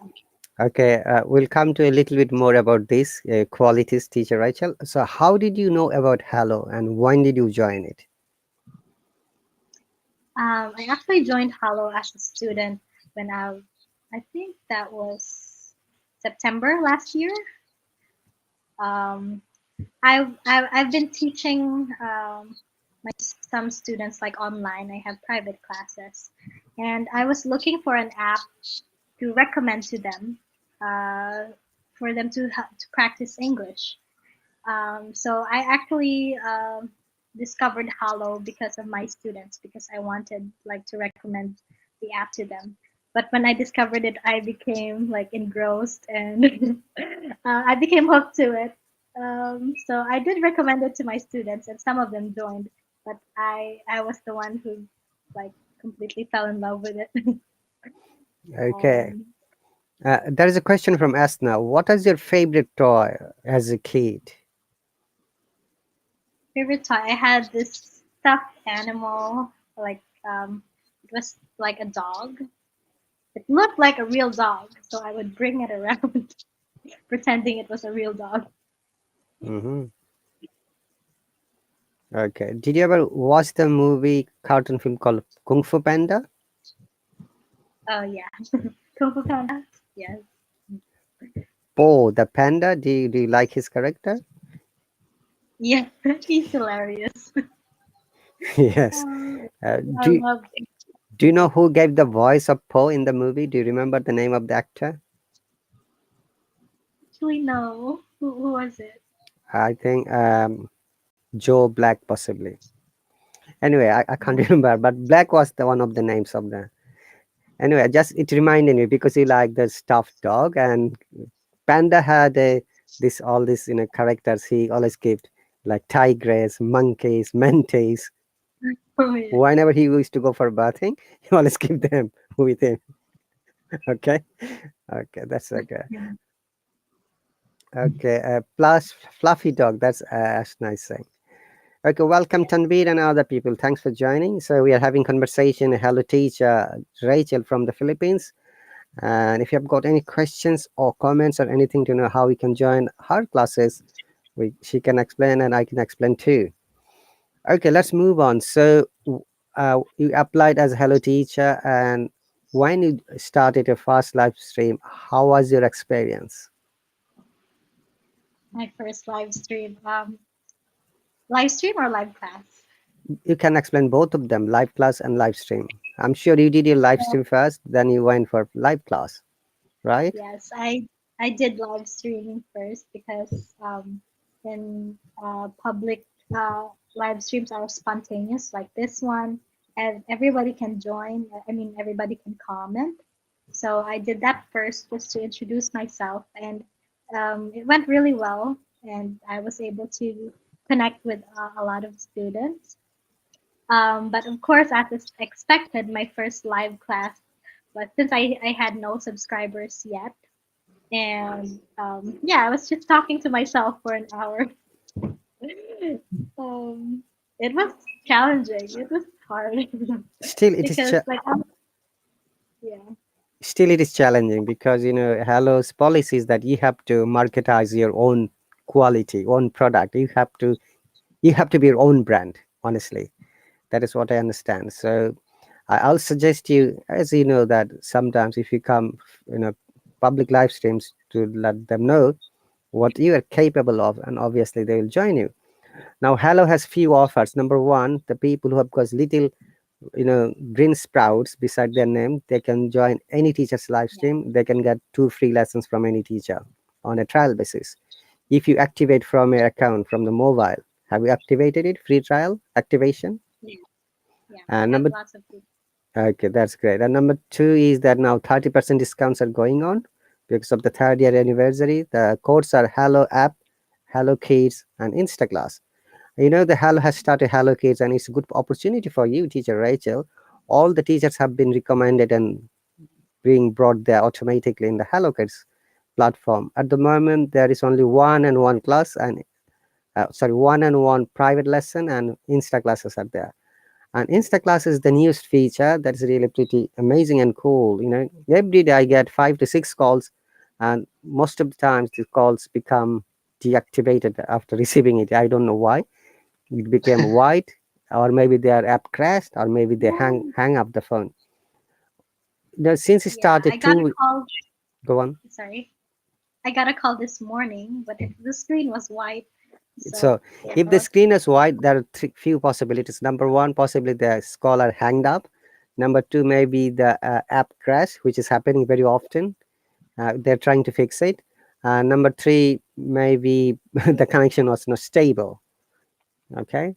Okay, we'll come to a little bit more about this qualities, teacher Rachel. So, how did you know about Hallo and when did you join it? I actually joined Hallo as a student when I think that was September last year. Um, I've been teaching some students like online. I have private classes, and I was looking for an app to recommend to them uh, for them to practice English. So I actually discovered Hallo because of my students because I wanted like to recommend the app to them. But when I discovered it, I became like engrossed and I became hooked to it. So I did recommend it to my students, and some of them joined. But I was the one who like completely fell in love with it. Okay, um, there is a question from Asna. What is your favorite toy as a kid? Favorite toy? I had this stuffed animal, like it was like a dog. It looked like a real dog, so I would bring it around, pretending it was a real dog. Hmm. Okay, did you ever watch the movie cartoon film called Kung Fu Panda? Oh yeah, Kung Fu Panda. Yes. Po the panda. Do you like his character? Yeah, he's hilarious. Yes. Um, Uh, I do love. Do you know who gave the voice of Po in the movie? Do you remember the name of the actor? Actually, no. Who was it? I think Joe Black, possibly. Anyway, I can't Oh, remember, but Black was the one of the names of the. Anyway, just it reminded me because he liked the stuffed dog, and Panda had a this all this characters he always kept like tigers, monkeys, mantis. oh yeah. Whenever he used to go for bathing, he always keep them with him. Okay, okay, that's okay. Okay, plus fluffy dog. That's nice saying. Okay, welcome Tanvir and other people. Thanks for joining. So we are having conversation. Hello, teacher Rachel from the Philippines. And if you have got any questions or comments or anything to know how we can join her classes, she can explain and I can explain too. Okay, let's move on. So you applied as a Hello Teacher, and when you started your first live stream, how was your experience? My first live stream. Live stream or live class? You can explain both of them, live class and live stream. I'm sure you did your live stream first, then you went for live class, right? Yes, I did live streaming first because in public live streams are spontaneous like this one, and everybody can join. I mean, everybody can comment. So I did that first just to introduce myself, and it went really well. And I was able to connect with a lot of students. But of course, as is expected, my first live class, but since I had no subscribers yet, and yeah, I was just talking to myself for an hour. um, it was challenging. It was hard Still, it is because, like, yeah, still it is challenging because Hello's policy is that you have to marketize your own quality, own product. You have to be your own brand. Honestly, that is what I understand. So I'll suggest you, as you know, that sometimes if you come, public live streams, to let them know what you are capable of, and obviously they will join you. Now, Hello has few offers. Number one, the people who have got little, green sprouts beside their name, they can join any teacher's live yeah, stream. They can get 2 free lessons from any teacher on a trial basis. If you activate from your account from the mobile, have you activated it? Free trial activation. yeah, yeah. I And have number lots of people. Okay, that's great. And number two is that now 30% discounts are going on because of the third year anniversary. The codes are Hello app, Hello Kids, and Instaclass. The Hello has started Hello Kids, and it's a good opportunity for you, teacher Rachel. All the teachers have been recommended and being brought there automatically in the Hello Kids platform. At the moment, there is only one and one class, and one and one private lesson, and Insta classes are there. And Instaclass is the newest feature that's really pretty amazing and cool. Every day I get 5 to 6 calls, and most of the times the calls become deactivated after receiving it. I don't know why. It became white, or maybe their app crashed, or maybe they hang up the phone. Since it Yeah, I started got a two, call. go on. Sorry, I got a call this morning, but the screen was white. So So yeah, if the screen is white, there are few possibilities. Number one, possibly the scholar hanged up. Number two, maybe the app crash, which is happening very often. They're trying to fix it. Number three, maybe the connection was not stable. Okay.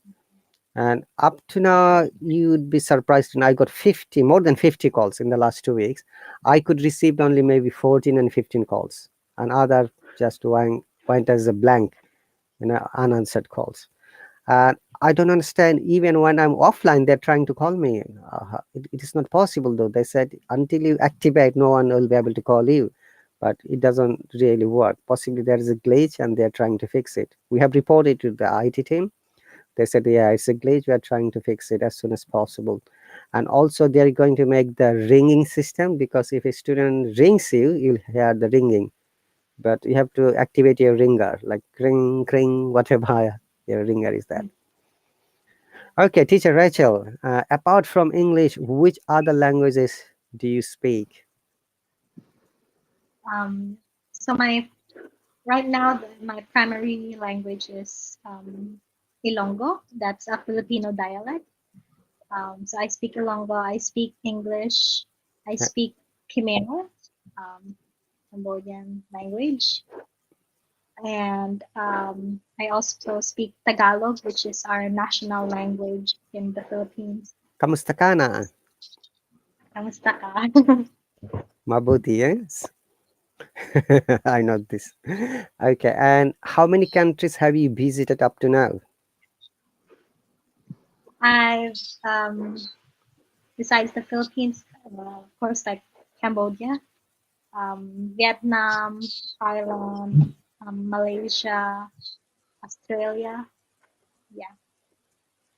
And up to now, you'd be surprised. And I got 50, more than 50 calls in the last 2 weeks. I could receive only maybe 14 and 15 calls, and other just went as a blank, unanswered calls. And I don't understand. Even when I'm offline, they're trying to call me. It is not possible, though. They said until you activate, no one will be able to call you. But it doesn't really work. Possibly there is a glitch, and they're trying to fix it. We have reported to the IT team. They said, yeah, it's a glitch. We are trying to fix it as soon as possible. And also, they're going to make the ringing system, because if a student rings you, you'll hear the ringing. But you have to activate your ringer, like ring, ring, whatever your ringer is that. Okay, teacher Rachel, apart from English, which other languages do you speak? um, so my right now my primary language is Ilonggo. That's a Filipino dialect. So I speak Ilonggo. I speak English. I Uh, speak Khmer, um, Cambodian language, and I also speak Tagalog, which is our national language in the Philippines. Kamusta ka na? Kamusta ka? Mabuti, yes. I know this. Okay, and how many countries have you visited up to now? I've besides the Philippines, of course, like Cambodia, Vietnam, Thailand, Malaysia, Australia. Yeah,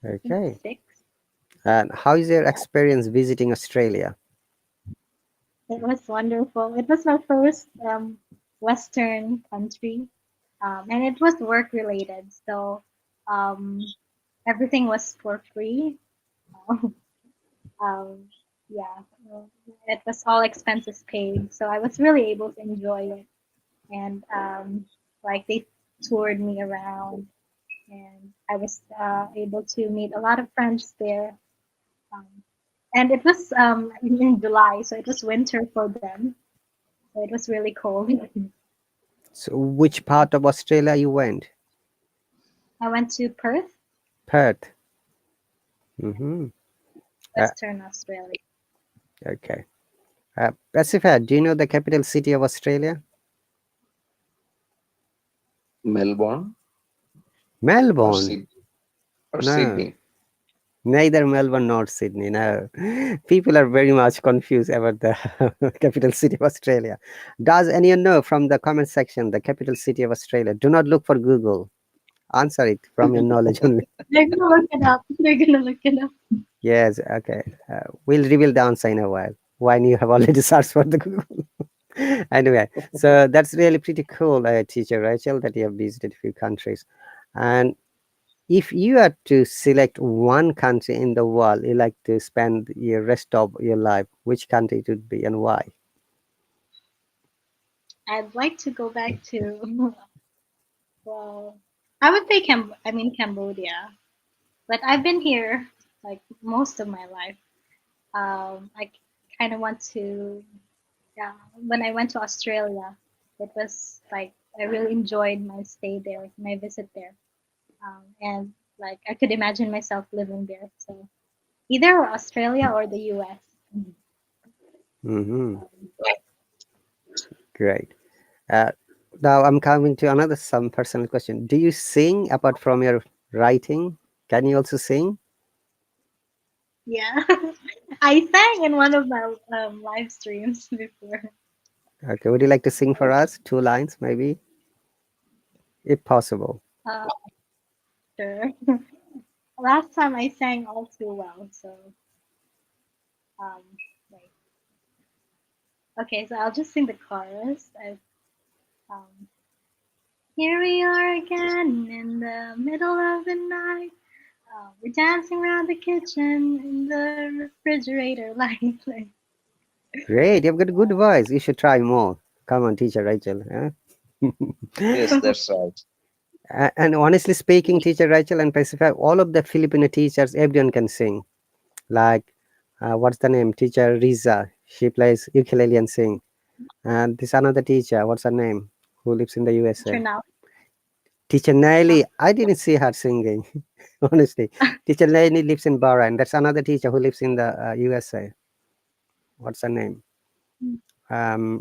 I think Okay, 6. and how is your experience visiting Australia? It was wonderful. It was my first Western country, and it was work related. So um, everything was for free. um, yeah, it was all expenses paid. So I was really able to enjoy it. And like they toured me around, and I was able to meet a lot of friends there. Um, and it was in July, so it was winter for them. So it was really cold. So, which part of Australia you went? I went to Perth, Perth. Mm-hmm. Uh, Western Australia. okay. Pacifica, do you know the capital city of Australia? Melbourne or Melbourne. Sydney or No, Sydney. neither Melbourne nor Sydney. No, people are very much confused about the capital city of Australia. Does anyone know from the comment section the capital city of Australia? Do not look for Google. Answer it from your knowledge only. They're gonna look it up. They're gonna look it up. Yes, okay. We'll reveal the answer in a while when you have already searched for the Google. Anyway, so that's really pretty cool, teacher Rachel, that you have visited a few countries. And if you had to select one country in the world you like to spend your rest of your life, which country it would be and why? I'd like to go back to well, I would say Cambodia, but I've been here like most of my life. I kind of want to. Yeah, when I went to Australia, it was like I really enjoyed my stay there, my visit there, and like I could imagine myself living there. So either Australia or the U.S. Hmm. Great. Uh, Now I'm coming to another some personal question. Do you sing apart from your writing? Can you also sing? Yeah, I sang in one of my live streams before. Okay, would you like to sing for us? Two lines, maybe, if possible. Uh, sure. Last time I sang all too well, so um, wait. Okay, so I'll just sing the chorus. Um, Here we are again in the middle of the night. We're dancing around the kitchen in the refrigerator light. Like, Great, you've got a good voice. You should try more. Come on, teacher Rachel. Huh? Yes, that's right. And honestly speaking, teacher Rachel and Pacific, all of the Filipino teachers, everyone can sing. Like, what's the name? Teacher Riza. She plays ukulele and sing. And this another teacher, what's her name? Who lives in the USA? turn out. Teacher Naili. I didn't see her singing, honestly. Teacher Naili lives in Bahrain. That's another teacher who lives in the USA. What's her name?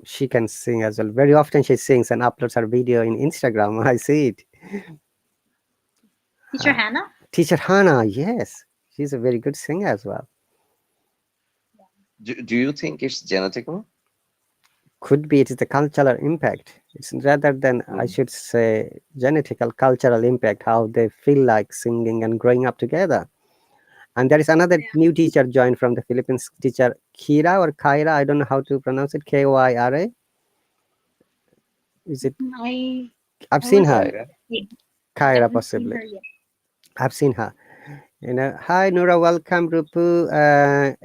She can sing as well. Very often she sings and uploads her video in Instagram. I see it. Teacher Uh, Hannah? Teacher Hannah, yes, she's a very good singer as well. Do you think it's genetical? Could be it is the cultural impact. It's rather than, I Mm. should say, genetical cultural impact, how they feel like singing and growing up together. And there is another Yeah, new teacher joined from the Philippines, teacher Kira or Kyra. I don't know how to pronounce it. Kyra. Is it? I I've I seen her. wasn't. Kyra. I Kyra, haven't seen possibly. her yet. I've seen her. Hi Nura, welcome. Rupu,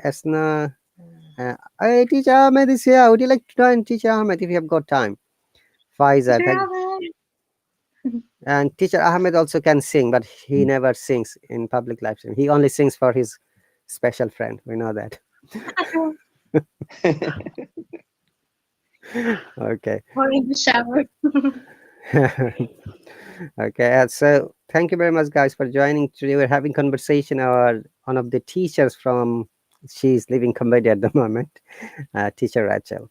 Esna. Hey, Teacher Ahmed is here. Would you like to join Teacher Ahmed if you have got time? Faiza, Teacher thank. Alvin. And Teacher Ahmed also can sing, but he never sings in public live stream. He only sings for his special friend. We know that. Okay. Or in the shower. Okay. So thank you very much, guys, for joining. Today we're having conversation. Our one of the teachers from she's living Cambodia at the moment, Teacher Rachel.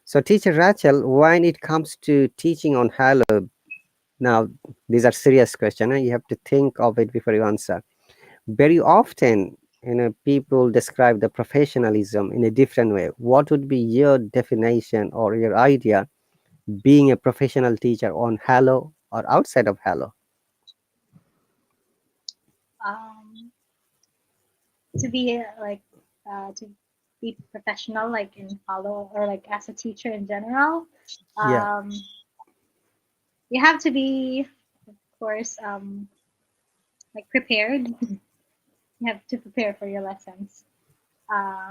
So, Teacher Rachel, when it comes to teaching on Hallo, now these are serious questions, and you have to think of it before you answer. Very often, people describe the professionalism in a different way. What would be your definition or your idea being a professional teacher on Hallo or outside of Hallo? um, to be to be professional, like in Hallo or like as a teacher in general. Yeah, Um, you have to be, of course, like prepared. You have to prepare for your lessons.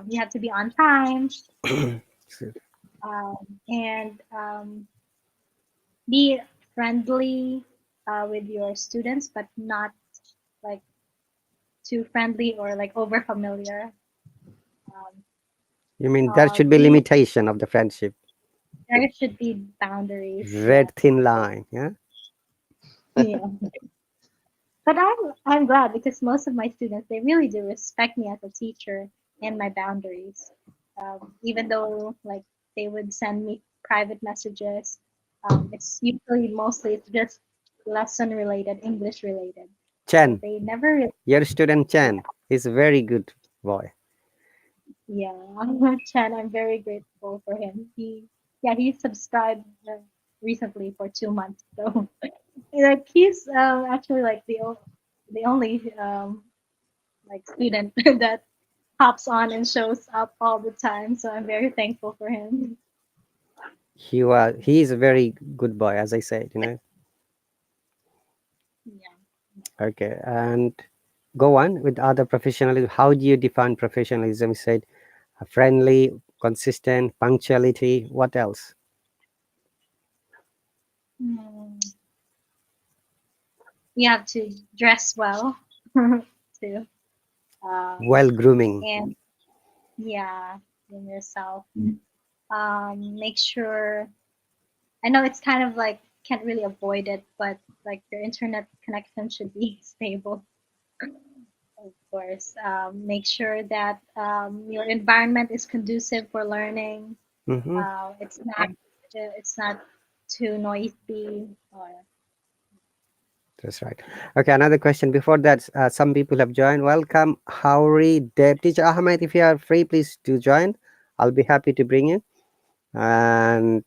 You have to be on time, and be friendly with your students, but not like too friendly or like over familiar. Um, you mean there should be be limitation of the friendship, There should be boundaries. Yeah, red thin line. Yeah. yeah. But I'm glad because most of my students they really do respect me as a teacher and my boundaries. Even though like they would send me private messages, it's usually mostly it's just lesson related, English related. So Chen, they never really, your student yeah, Chen is a very good boy. yeah. Chan, I'm very grateful for him. He subscribed recently for 2 months. So like he's actually like the only like student that hops on and shows up all the time. So I'm very thankful for him. He is a very good boy, as I said, Yeah. Okay, and go on with other professionalism. How do you define professionalism? You said friendly, consistent, punctuality. What else? Hmm. You have to dress well too. Well grooming. And yeah, in yourself. Make sure. I know it's kind of like can't really avoid it, but like your internet connection should be stable, of course. Make sure that your environment is conducive for learning. Mm-hmm. It's not too noisy or That's right. Okay, another question. Before that, some people have joined. Welcome, Howry, Deb, Teacher Ahmed. If you are free, please do join. I'll be happy to bring you. And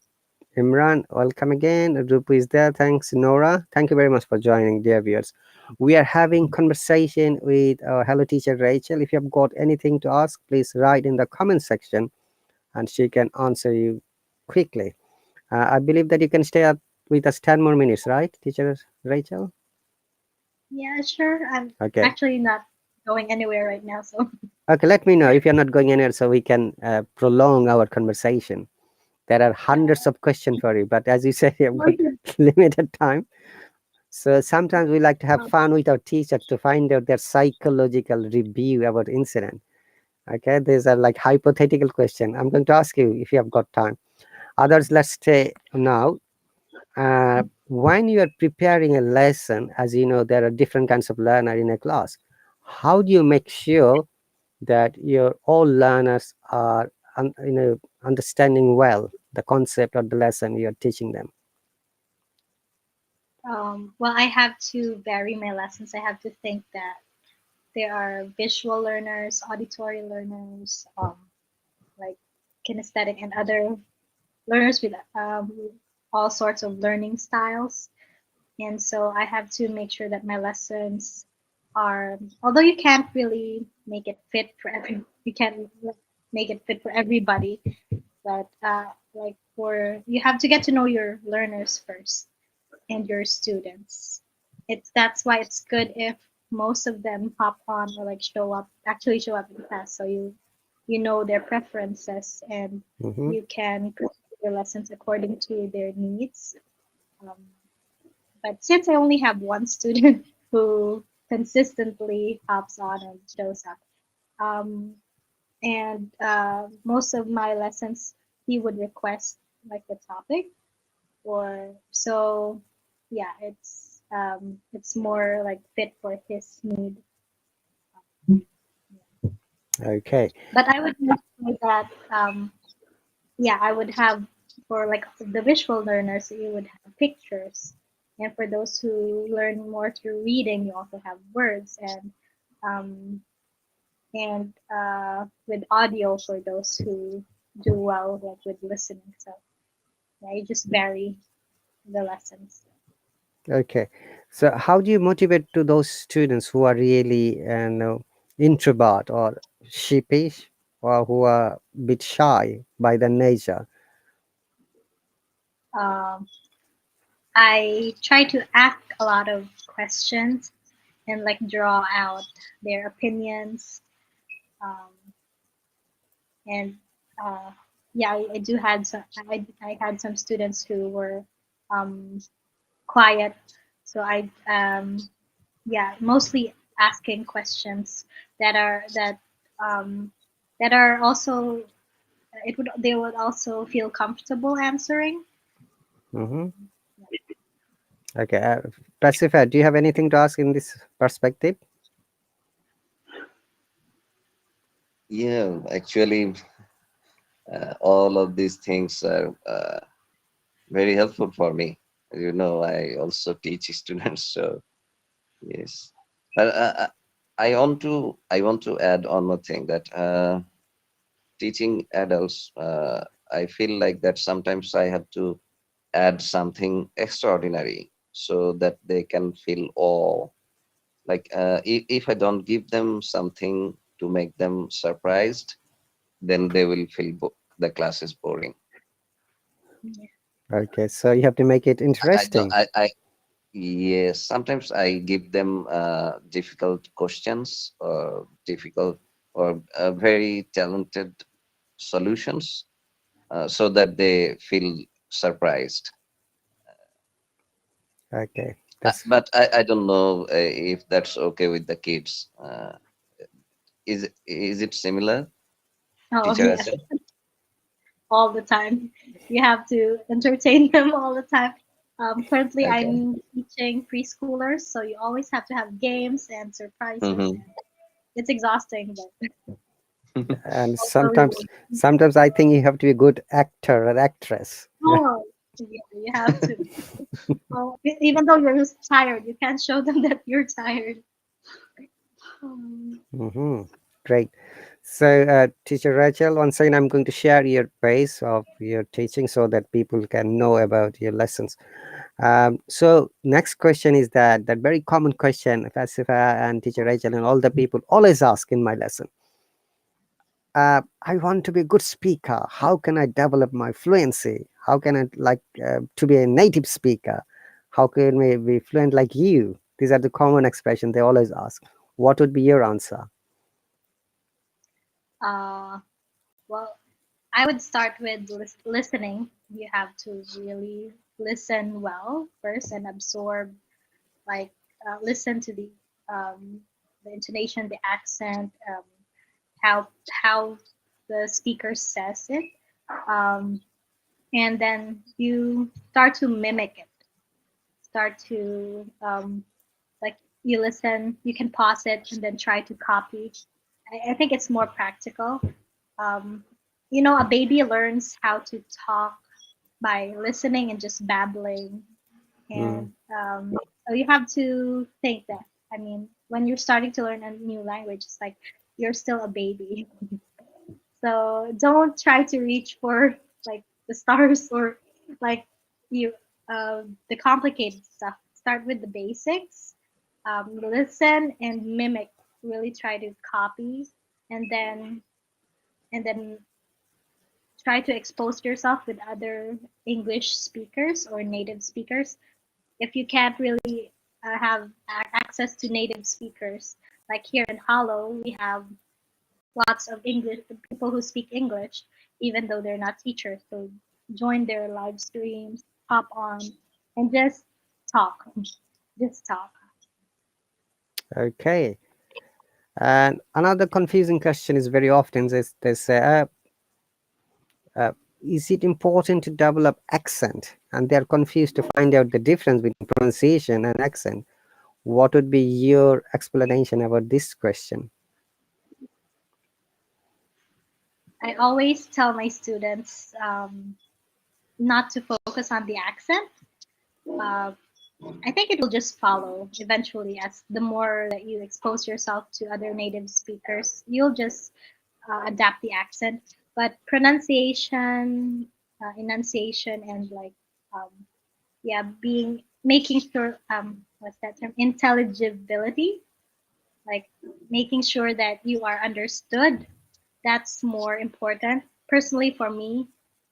Imran, welcome again. Rupu is there. Thanks, Nora. Thank you very much for joining, dear viewers. We are having conversation with our Hello Teacher Rachel. If you have got anything to ask, please write in the comment section, and she can answer you quickly. I believe that you can stay up with us 10 more minutes, right, Teacher Rachel? yeah, sure. I'm Okay. actually not going anywhere right now, so Okay, let me know if you're not going anywhere so we can prolong our conversation. There are hundreds of questions for you, but as you said, you've got limited time. So sometimes we like to have fun with our teacher to find out their psychological review about incident. Okay, these are like hypothetical question. I'm going to ask you if you have got time. Others, let's stay now. When you are preparing a lesson, as you know, there are different kinds of learner in a class. How do you make sure that your all learners are understanding well the concept or the lesson you're teaching them? well, I have to vary my lessons. I have to think that there are visual learners, auditory learners, like kinesthetic and other learners with all sorts of learning styles. And so I have to make sure that my lessons are, although you can't really make it fit for you can't make it fit for everybody, but like for you have to get to know your learners first and your students. That's why it's good if most of them hop on or like actually show up in class, so you know their preferences and Mm-hmm. you can create your lessons according to their needs. Um, but since I only have one student who consistently hops on and shows up, um, and most of my lessons he would request like the topic or so yeah it's more like fit for his need. Okay. But I would say that yeah, I would have for like the visual learners you would have pictures, and for those who learn more through reading you also have words um, and with audio for those who do well like with listening. So yeah, you just vary the lessons. Okay. So how do you motivate to those students who are really introvert or sheepish or who are a bit shy by their nature? um, I try to ask a lot of questions and like draw out their opinions. Um, and yeah, I do had some. I had some students who were um, quiet, so I yeah mostly asking questions that are um, that are also they would also feel comfortable answering. Mm-hmm. Okay. Pacifa, do you have anything to ask in this perspective? Yeah, actually, All of these things are very helpful for me. I also teach students, so yes. But I want to add one more thing that teaching adults, I feel like that sometimes I have to add something extraordinary so that they can feel awe. Like if I don't give them something to make them surprised, then they will feel the class is boring. Yeah. Okay, so you have to make it I don't. interesting. I Yes. Sometimes I give them difficult questions or difficult or very talented solutions so that they feel surprised. Okay, that's But I don't know if that's okay with the kids. Is it similar, Oh, teacher yes, Rachel? all the time. You have to entertain them all the time. Currently, Okay. I'm teaching preschoolers, so you always have to have games and surprises. Mm-hmm. And it's exhausting, but and also sometimes rewarding. sometimes I think you have to be a good actor or actress. Yeah. Oh, yeah, you have to. Oh, even though you're tired, you can't show them that you're tired. Um, Hmm. Great. So, teacher Rachel, once again, I'm going to share your pace of your teaching so that people can know about your lessons. So, next question is that very common question, Pacifa and teacher Rachel and all the people always ask in my lesson. I want to be a good speaker. How can I develop my fluency? How can I to be a native speaker? How can we be fluent like you? These are the common expressions they always ask. What would be your answer? uh, well, I would start with listening. You have to really listen well first and absorb, like, listen to the intonation, the accent, how the speaker says it, um, and then you start to mimic it. Start to like, you listen, you can pause it and then try to copy. I think it's more practical. Um, a baby learns how to talk by listening and just babbling. Mm, And so you have to think that, I mean, when you're starting to learn a new language, it's like you're still a baby. So don't try to reach for, like, the stars, or, like, you the complicated stuff. Start with the basics. Listen and mimic. Really try to copy, and then try to expose yourself with other English speakers or native speakers. If you can't really have access to native speakers, like here in Hallo, we have lots of English people who speak English, even though they're not teachers. So join their live streams, hop on, and just talk. Just talk. okay. And another confusing question is very often they say, uh, is it important to develop accent? And they're confused to find out the difference between pronunciation and accent. What would be your explanation about this question? I always tell my students not to focus on the accent. Uh, I think it will just follow eventually. As the more that you expose yourself to other native speakers, you'll just adapt the accent. But pronunciation, enunciation, and, like, um, yeah, making sure, what's that term, intelligibility, like making sure that you are understood, that's more important. Personally, for me,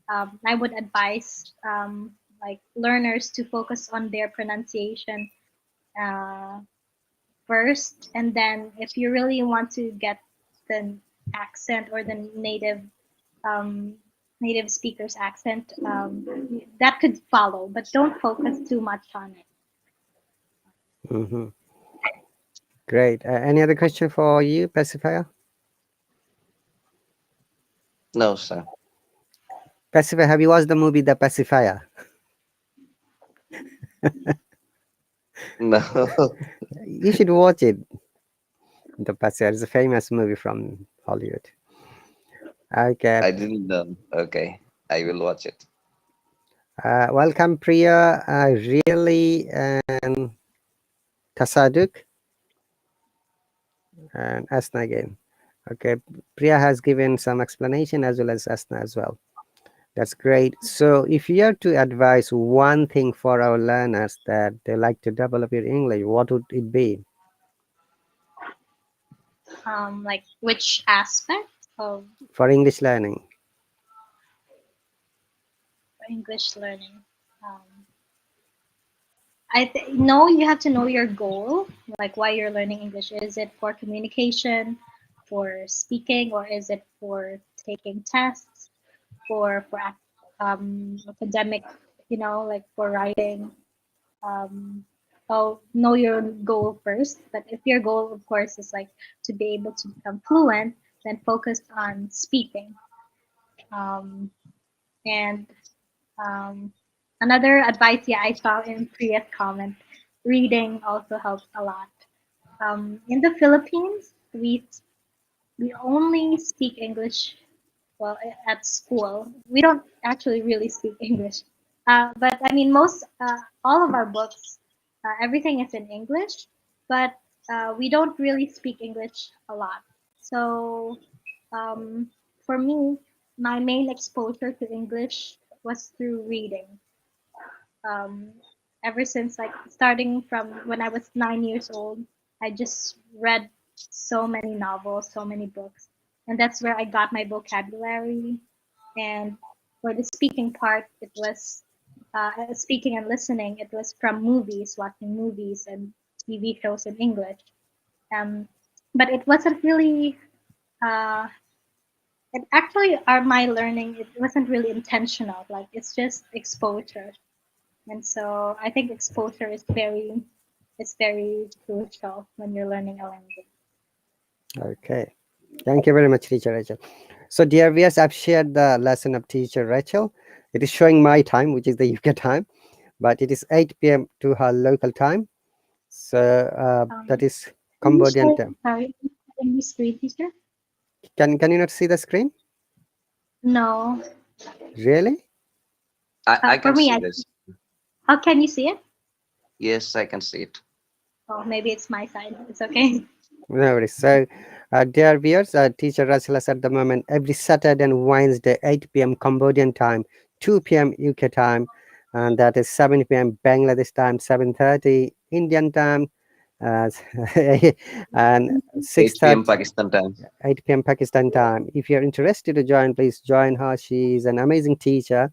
I would advise, like, learners to focus on their pronunciation uh, first, and then if you really want to get the accent, or the um, native speaker's accent, that could follow, but don't focus too much on it. Hmm. Great. Any other question for you, Pacifier? No, sir. Pacifier, have you watched the movie The Pacifier? No. You should watch it. The Pacifier is a famous movie from Hollywood. Okay. I didn't know. Okay, I will watch it. Welcome, Priya. Really, and Tasaduk and Asna again. Okay, Priya has given some explanation as well as Asna as well. That's great. So, if you are to advise one thing for our learners that they like to develop your English, what would it be Like which aspect of for English learning? English learning? Um, know you have to know your goal, like why you're learning English. Is it for communication, for speaking, or is it for taking tests, for academic, like for writing? Um, so know your goal first. But if your goal, of course, is like to be able to become fluent, then focus on speaking. Um, and um, Another advice, yeah, I saw in Priya's comment, reading also helps a lot. In the Philippines, we only speak English, well, at school. We don't actually really speak English. But I mean, all of our books, everything is in English, but we don't really speak English a lot. So um, for me, my main exposure to English was through reading. um, Ever since, like, starting from when I was 9 years old, I just read so many novels, so many books, and that's where I got my vocabulary. And for the speaking part, it was speaking and listening. It was from movies, watching movies and TV shows in English. Um, but it wasn't really. Uh, it actually, my learning. It wasn't really intentional. Like, it's just exposure. And so I think exposure is very crucial when you're learning a language. Okay. Thank you very much, teacher Rachel. So, dear viewers, I've shared the lesson of teacher Rachel. It is showing my time, which is the UK time, but it is 8 p.m. to her local time. So, that is Can you Cambodian share, time. sorry, can you screen teacher? Can you not see the screen? No. Really? I For can me, see this. how can you see it? Yes, I can see it. Oh, maybe it's my side. It's okay. No worries. So, dear viewers, teacher Rachel is at the moment every Saturday and Wednesday, 8 p.m. Cambodian time, 2 p.m. UK time, and that is 7 p.m. Bangladesh time, 7:30 Indian time, uh, and 8 p.m. 6:30 Pakistan time. 8 p.m. Pakistan time. If you're interested to join, please join her. She's an amazing teacher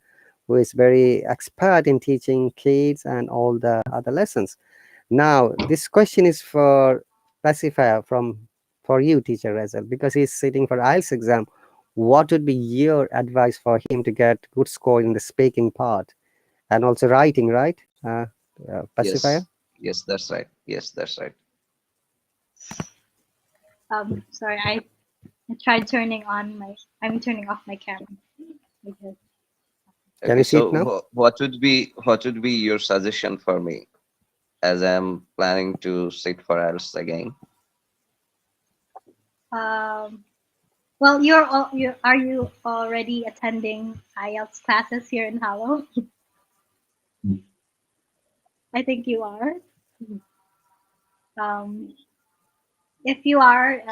who is very expert in teaching kids and all the other lessons. Now, this question is for specifier from for you, teacher Razel, because he's sitting for IELTS exam. What would be your advice for him to get good score in the speaking part and also writing, right? Pacifier? Yes, yes, that's right. Yes, that's right. Sorry, I tried turning off my camera because Can Okay, you see so it now? what would be your suggestion for me as I'm planning to sit for IELTS again? um, well, are you already attending IELTS classes here in Hallo? I think you are. Um, if you are,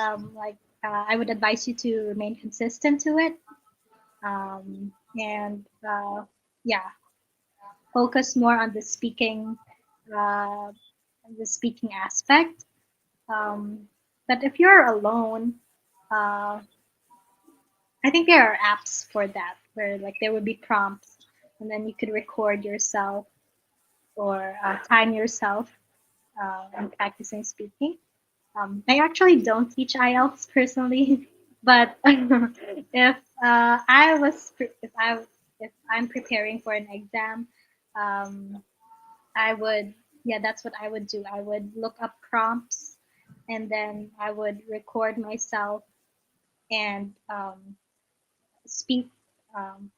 I would advise you to remain consistent to it, and yeah, focus more on uh, the speaking aspect. Um, but if you're alone, uh, I think there are apps for that where, like, there would be prompts, and then you could record yourself or time yourself in practicing speaking. I actually don't teach IELTS personally, but if I was if I'm preparing for an exam, um, I would, yeah, that's what I would do. I would look up prompts, and then I would record myself and speak, um,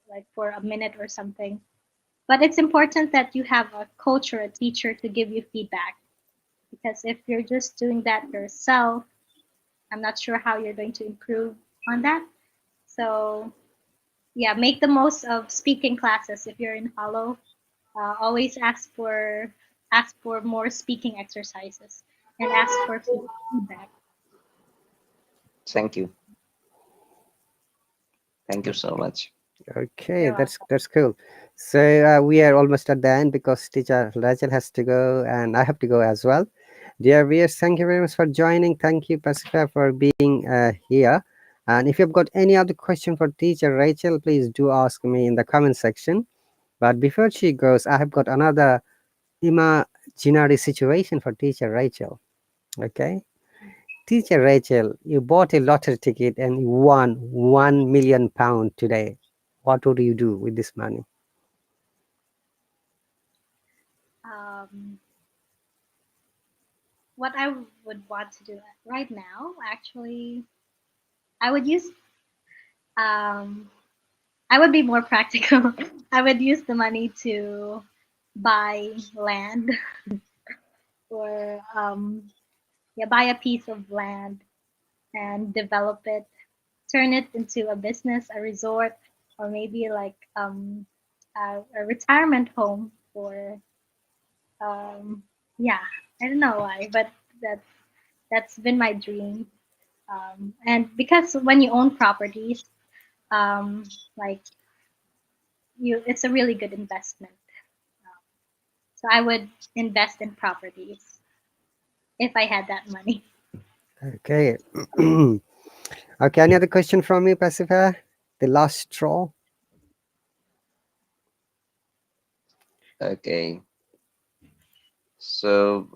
like, for a minute or something. But it's important that you have a coach or a teacher to give you feedback, because if you're just doing that yourself, I'm not sure how you're going to improve on that. So yeah, make the most of speaking classes if you're in Hallo. Always ask for more speaking exercises and ask for feedback. Thank you. Thank you so much. Okay, You're that's cool. So we are almost at the end because teacher Rachel has to go and I have to go as well. Dear viewers, thank you very much for joining. Thank you, Pacifica, for being here. And if you've got any other question for teacher Rachel, please do ask me in the comment section. But before she goes, I have got another imaginary situation for teacher Rachel. Okay, teacher Rachel, you bought a lottery ticket and you won £1 million today. What would you do with this money? welcome. What I would want to do right now, actually, I would use um, I would be more practical. I would use the money to buy land or yeah, buy a piece of land and develop it, turn it into a business, a resort, or maybe like a retirement home for yeah, I don't know why, but that's that's been my dream. And because when you own properties, like it's a really good investment. So I would invest in properties if I had that money. Okay. Okay, any other question from you, Pacifica? The last straw. Okay. So,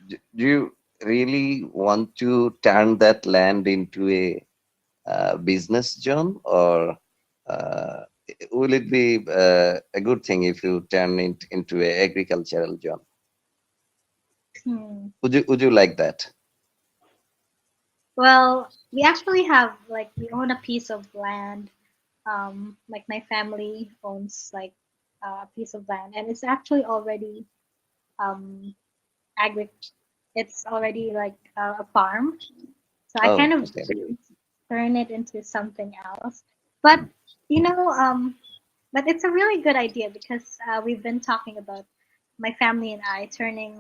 do you really want to turn that land into a business, John, or uh, will it be a good thing if you turn it into a agricultural, John? Hmm. Would you like that? Well, we actually have like we own a piece of land. Like my family owns like a piece of land, and it's actually already um agri. It's already like a farm. So I Oh, kind of okay. turn it into something else. But you know, but it's a really good idea because we've been talking about my family and I turning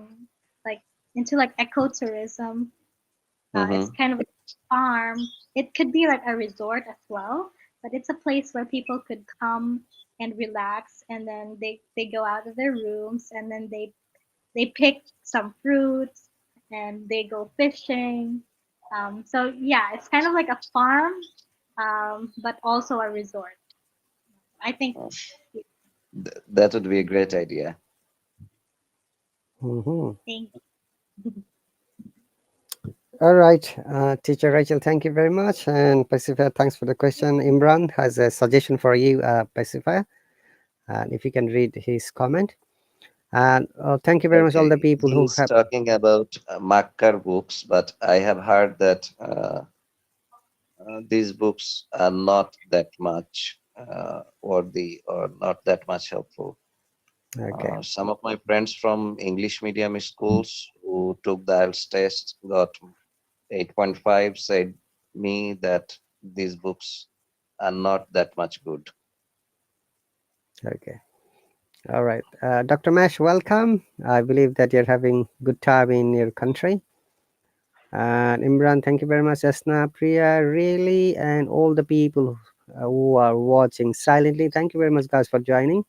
like into like ecotourism. It's Mm-hmm. kind of a farm. It could be like a resort as well, but it's a place where people could come and relax, and then they go out of their rooms, and then they pick some fruits and they go fishing. So yeah, it's kind of like a farm, but also a resort. I think. That would be a great idea. Mhm. Thank All right, teacher Rachel, thank you very much. And Pacifica, thanks for the question. Imran has a suggestion for you, Pacifica, and if you can read his comment. And thank you very much, all the Okay. people who He's have. talking about Makkar books, but I have heard that these books are not that much worthy or not that much helpful. Okay, Some of my friends from English medium schools who took the IELTS test got 8.5 said me that these books are not that much good. okay. All right. Dr. Mash, welcome. I believe that you're having good time in your country. And Imran, thank you very much. Asna, Priya, really, and all the people who are watching silently, thank you very much, guys, for joining.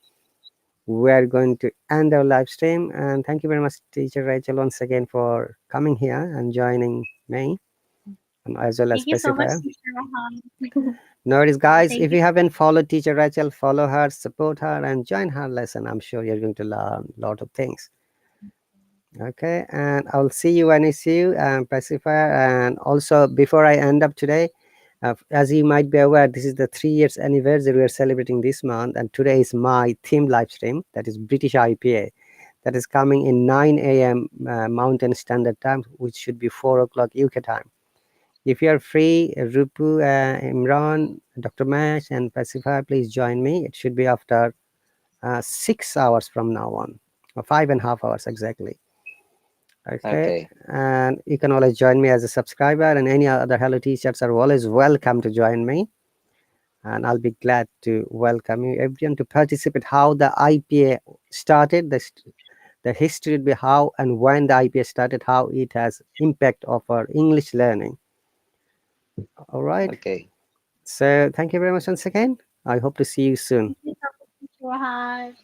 We're going to end our live stream. And thank you very much, teacher Rachel, once again for coming here and joining me, and as well as thank you so much, Pacifier. Teacher Rahan. No worries, guys. Thank If you. you haven't followed teacher Rachel, follow her, support her, and join her lesson. I'm sure you're going to learn a lot of things. Okay, and I'll see you when I see you, Pacifier. And also, before I end up today, as you might be aware, this is the 3 years anniversary we are celebrating this month, and today is my theme live stream, that is British IPA, that is coming in 9 a.m. Mountain Standard Time, which should be 4 o'clock UK time. If you are free, Rupu, Imran, Dr. Mash, and Pacifier, please join me. It should be after 6 hours from now on, or 5.5 hours exactly. Okay, Okay. and you can always join me as a subscriber, and any other Hello teachers are always welcome to join me. And I'll be glad to welcome you everyone to participate. How the IPA started, the history would be how and when the IPA started, how it has impact of our English learning. All right. Okay. So thank you very much once again. I hope to see you soon. Thank you so much, Rahat.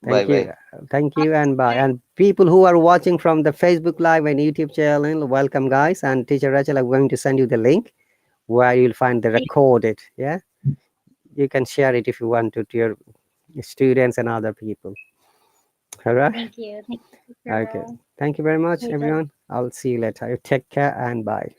Bye Thank you. bye. Thank you and bye. And people who are watching from the Facebook Live and YouTube channel, welcome guys. And Teacher Rachel, I'm going to send you the link where you'll find the recorded. Yeah. You can share it if you want to your students and other people. All right. Thank you. Thank you, Okay. Teacher Thank you very much, Rachel. everyone. I'll see you later. You take care and bye.